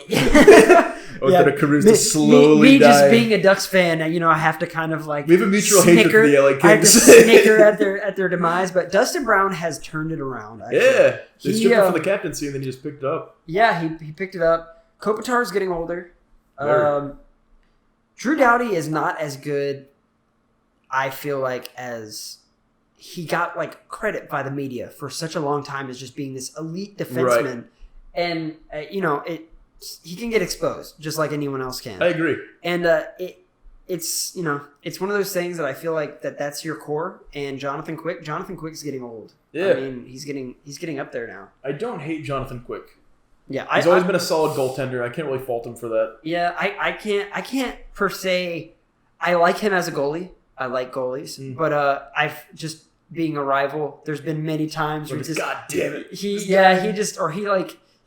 Or Yeah. their careers to slowly me die. just being a Ducks fan, I have to kind of like We have a mutual hatred for the LA I have to Kings. snicker at their demise. But Dustin Brown has turned it around. Actually. Yeah. They He, stripped him from the captaincy and then he just picked it up. Yeah, he picked it up. Kopitar's getting older. Very. Drew Doughty is not as good, I feel like, as he got like credit by the media for such a long time as just being this elite defenseman. And he can get exposed just like anyone else can. I agree. And it's one of those things that I feel like that's your core. And Jonathan Quick's getting old. Yeah. I mean, he's getting up there now. I don't hate Jonathan Quick. Yeah, He's always been a solid goaltender. I can't really fault him for that. Yeah, I can't per se. I like him as a goalie. I like goalies, but I've just being a rival. There's been many times where God damn it. he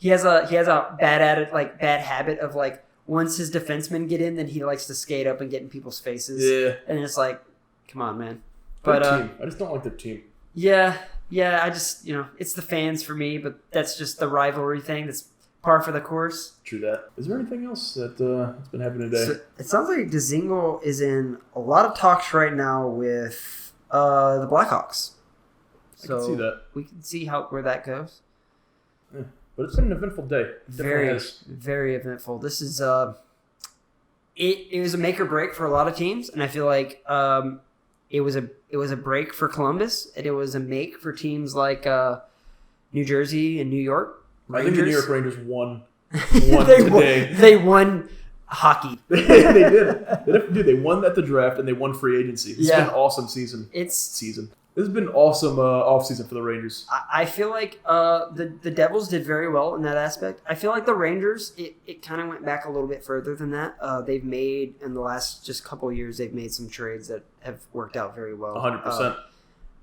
has a bad habit of like once his defensemen get in, then he likes to skate up and get in people's faces. Yeah. And it's like, come on, man. Their But team. I just don't like their team. yeah, I just it's the fans for me, but that's just the rivalry thing. That's par for the course. True that. Is there anything else that's been happening today? So it sounds like Dzingel is in a lot of talks right now with the Blackhawks. I can see that. We can see where that goes. But it's been an eventful day. Definitely Very, has. very eventful. This is it was a make or break for a lot of teams, and I feel like it was a break for Columbus, and it was a make for teams like New Jersey and New York. I think the New York Rangers won they today. They won hockey. They did. Dude, they won at the draft and they won free agency. It's been an awesome season. This has been awesome offseason for the Rangers. I feel like the Devils did very well in that aspect. I feel like the Rangers, it kind of went back a little bit further than that. They've made, in the last just couple of years, they've made some trades that have worked out very well. 100%.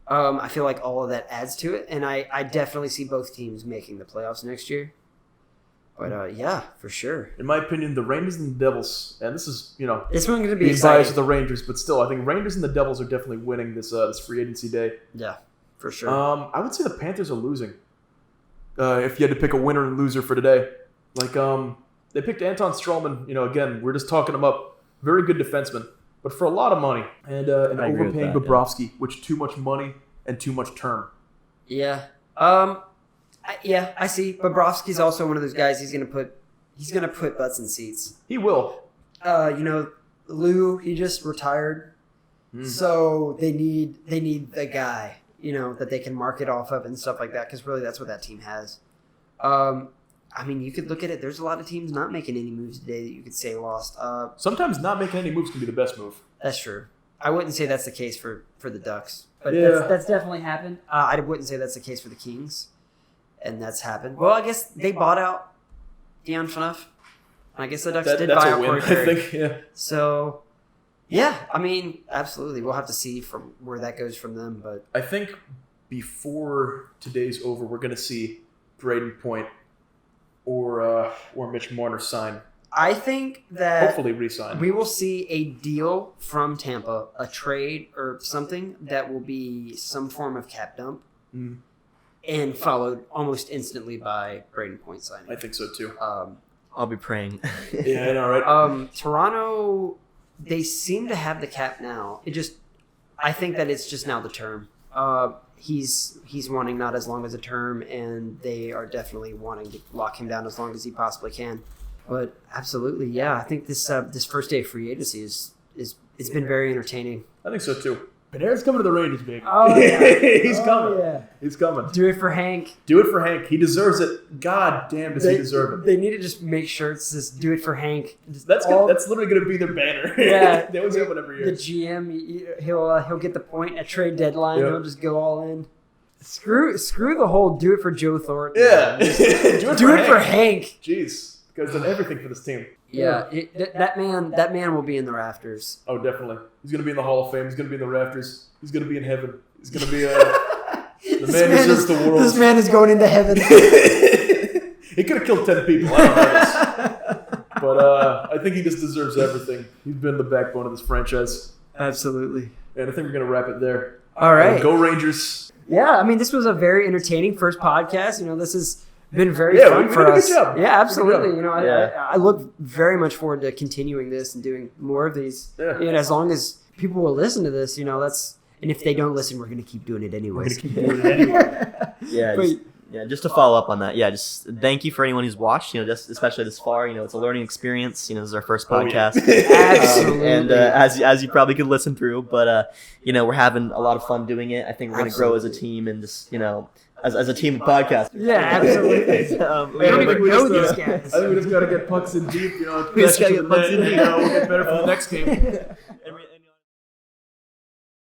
I feel like all of that adds to it, and I definitely see both teams making the playoffs next year. But yeah, for sure. In my opinion, the Rangers and the Devils, and this is, It's going to be being exciting. biased with the Rangers, but still, I think Rangers and the Devils are definitely winning this free agency day. Yeah, for sure. I would say the Panthers are losing. If you had to pick a winner and loser for today, like They picked Anton Stralman. Again, we're just talking him up. Very good defenseman, but for a lot of money and agree with overpaying that, Bobrovsky, which too much money and too much term. Yeah. I see. Bobrovsky's also one of those guys. He's gonna put butts in seats. He will. Lou, he just retired, so they need the guy, that they can market off of and stuff like that. Because really, that's what that team has. You could look at it. There's a lot of teams not making any moves today that you could say lost. Sometimes not making any moves can be the best move. That's true. I wouldn't say that's the case for the Ducks, but Yeah. that's definitely happened. I wouldn't say that's the case for the Kings, and that's happened. Well, I guess they bought out Dion Phaneuf. I guess the Ducks did That's buy a out win, Corey I Perry. think. Yeah. So, absolutely. We'll have to see from where that goes from them. But I think before today's over, we're going to see Braden Point or Mitch Marner sign. I think that Hopefully re-sign. we will see a deal from Tampa, a trade or something that will be some form of cap dump, and followed almost instantly by Braden Point signing. I think so too. I'll be praying. Yeah, I know, right? Toronto, they seem to have the cap now. I think that it's just now the term. He's wanting not as long as a term, and they are definitely wanting to lock him down as long as he possibly can. But absolutely, yeah, I think this first day of free agency is it's been very entertaining. I think so too. Panarin's coming to the Rangers, baby. Oh, yeah. He's coming. Yeah. He's coming. Do it for Hank. Do it for Hank. He deserves it. God damn, does he deserve it? They need to just make shirts. Just do it for Hank. That's literally going to be their banner. Yeah, they always have one every year. The GM, he'll get the point at trade deadline. Yep. He'll just go all in. Screw the whole do it for Joe Thornton. Yeah. Do it for Hank. Jeez, guy's done everything for this team. Yeah, that man will be in the rafters. Oh, definitely. He's going to be in the Hall of Fame. He's going to be in the rafters. He's going to be in heaven. He's going to be the man deserves the world. This man is going into heaven. He could have killed 10 people. I don't know this. But I think he just deserves everything. He's been the backbone of this franchise. Absolutely. And I think we're going to wrap it there. All right. Go Rangers. Yeah, this was a very entertaining first podcast. This has been very fun we for did a us. good job. Yeah, absolutely. Good job. I look very much forward to continuing this and doing more of these. Yeah. And as long as people will listen to this, that's. And if they don't listen, we're going to keep doing it anyways. Just to follow up on that. Yeah, just thank you for anyone who's watched. Just especially this far. It's a learning experience. This is our first podcast. Absolutely. And as you probably could listen through, but we're having a lot of fun doing it. I think we're going to grow as a team and just as a team of podcasters. Yeah, absolutely. We don't even know these guys. I think we just got to get pucks in deep. We just got to get pucks in deep. We'll get better for the next game.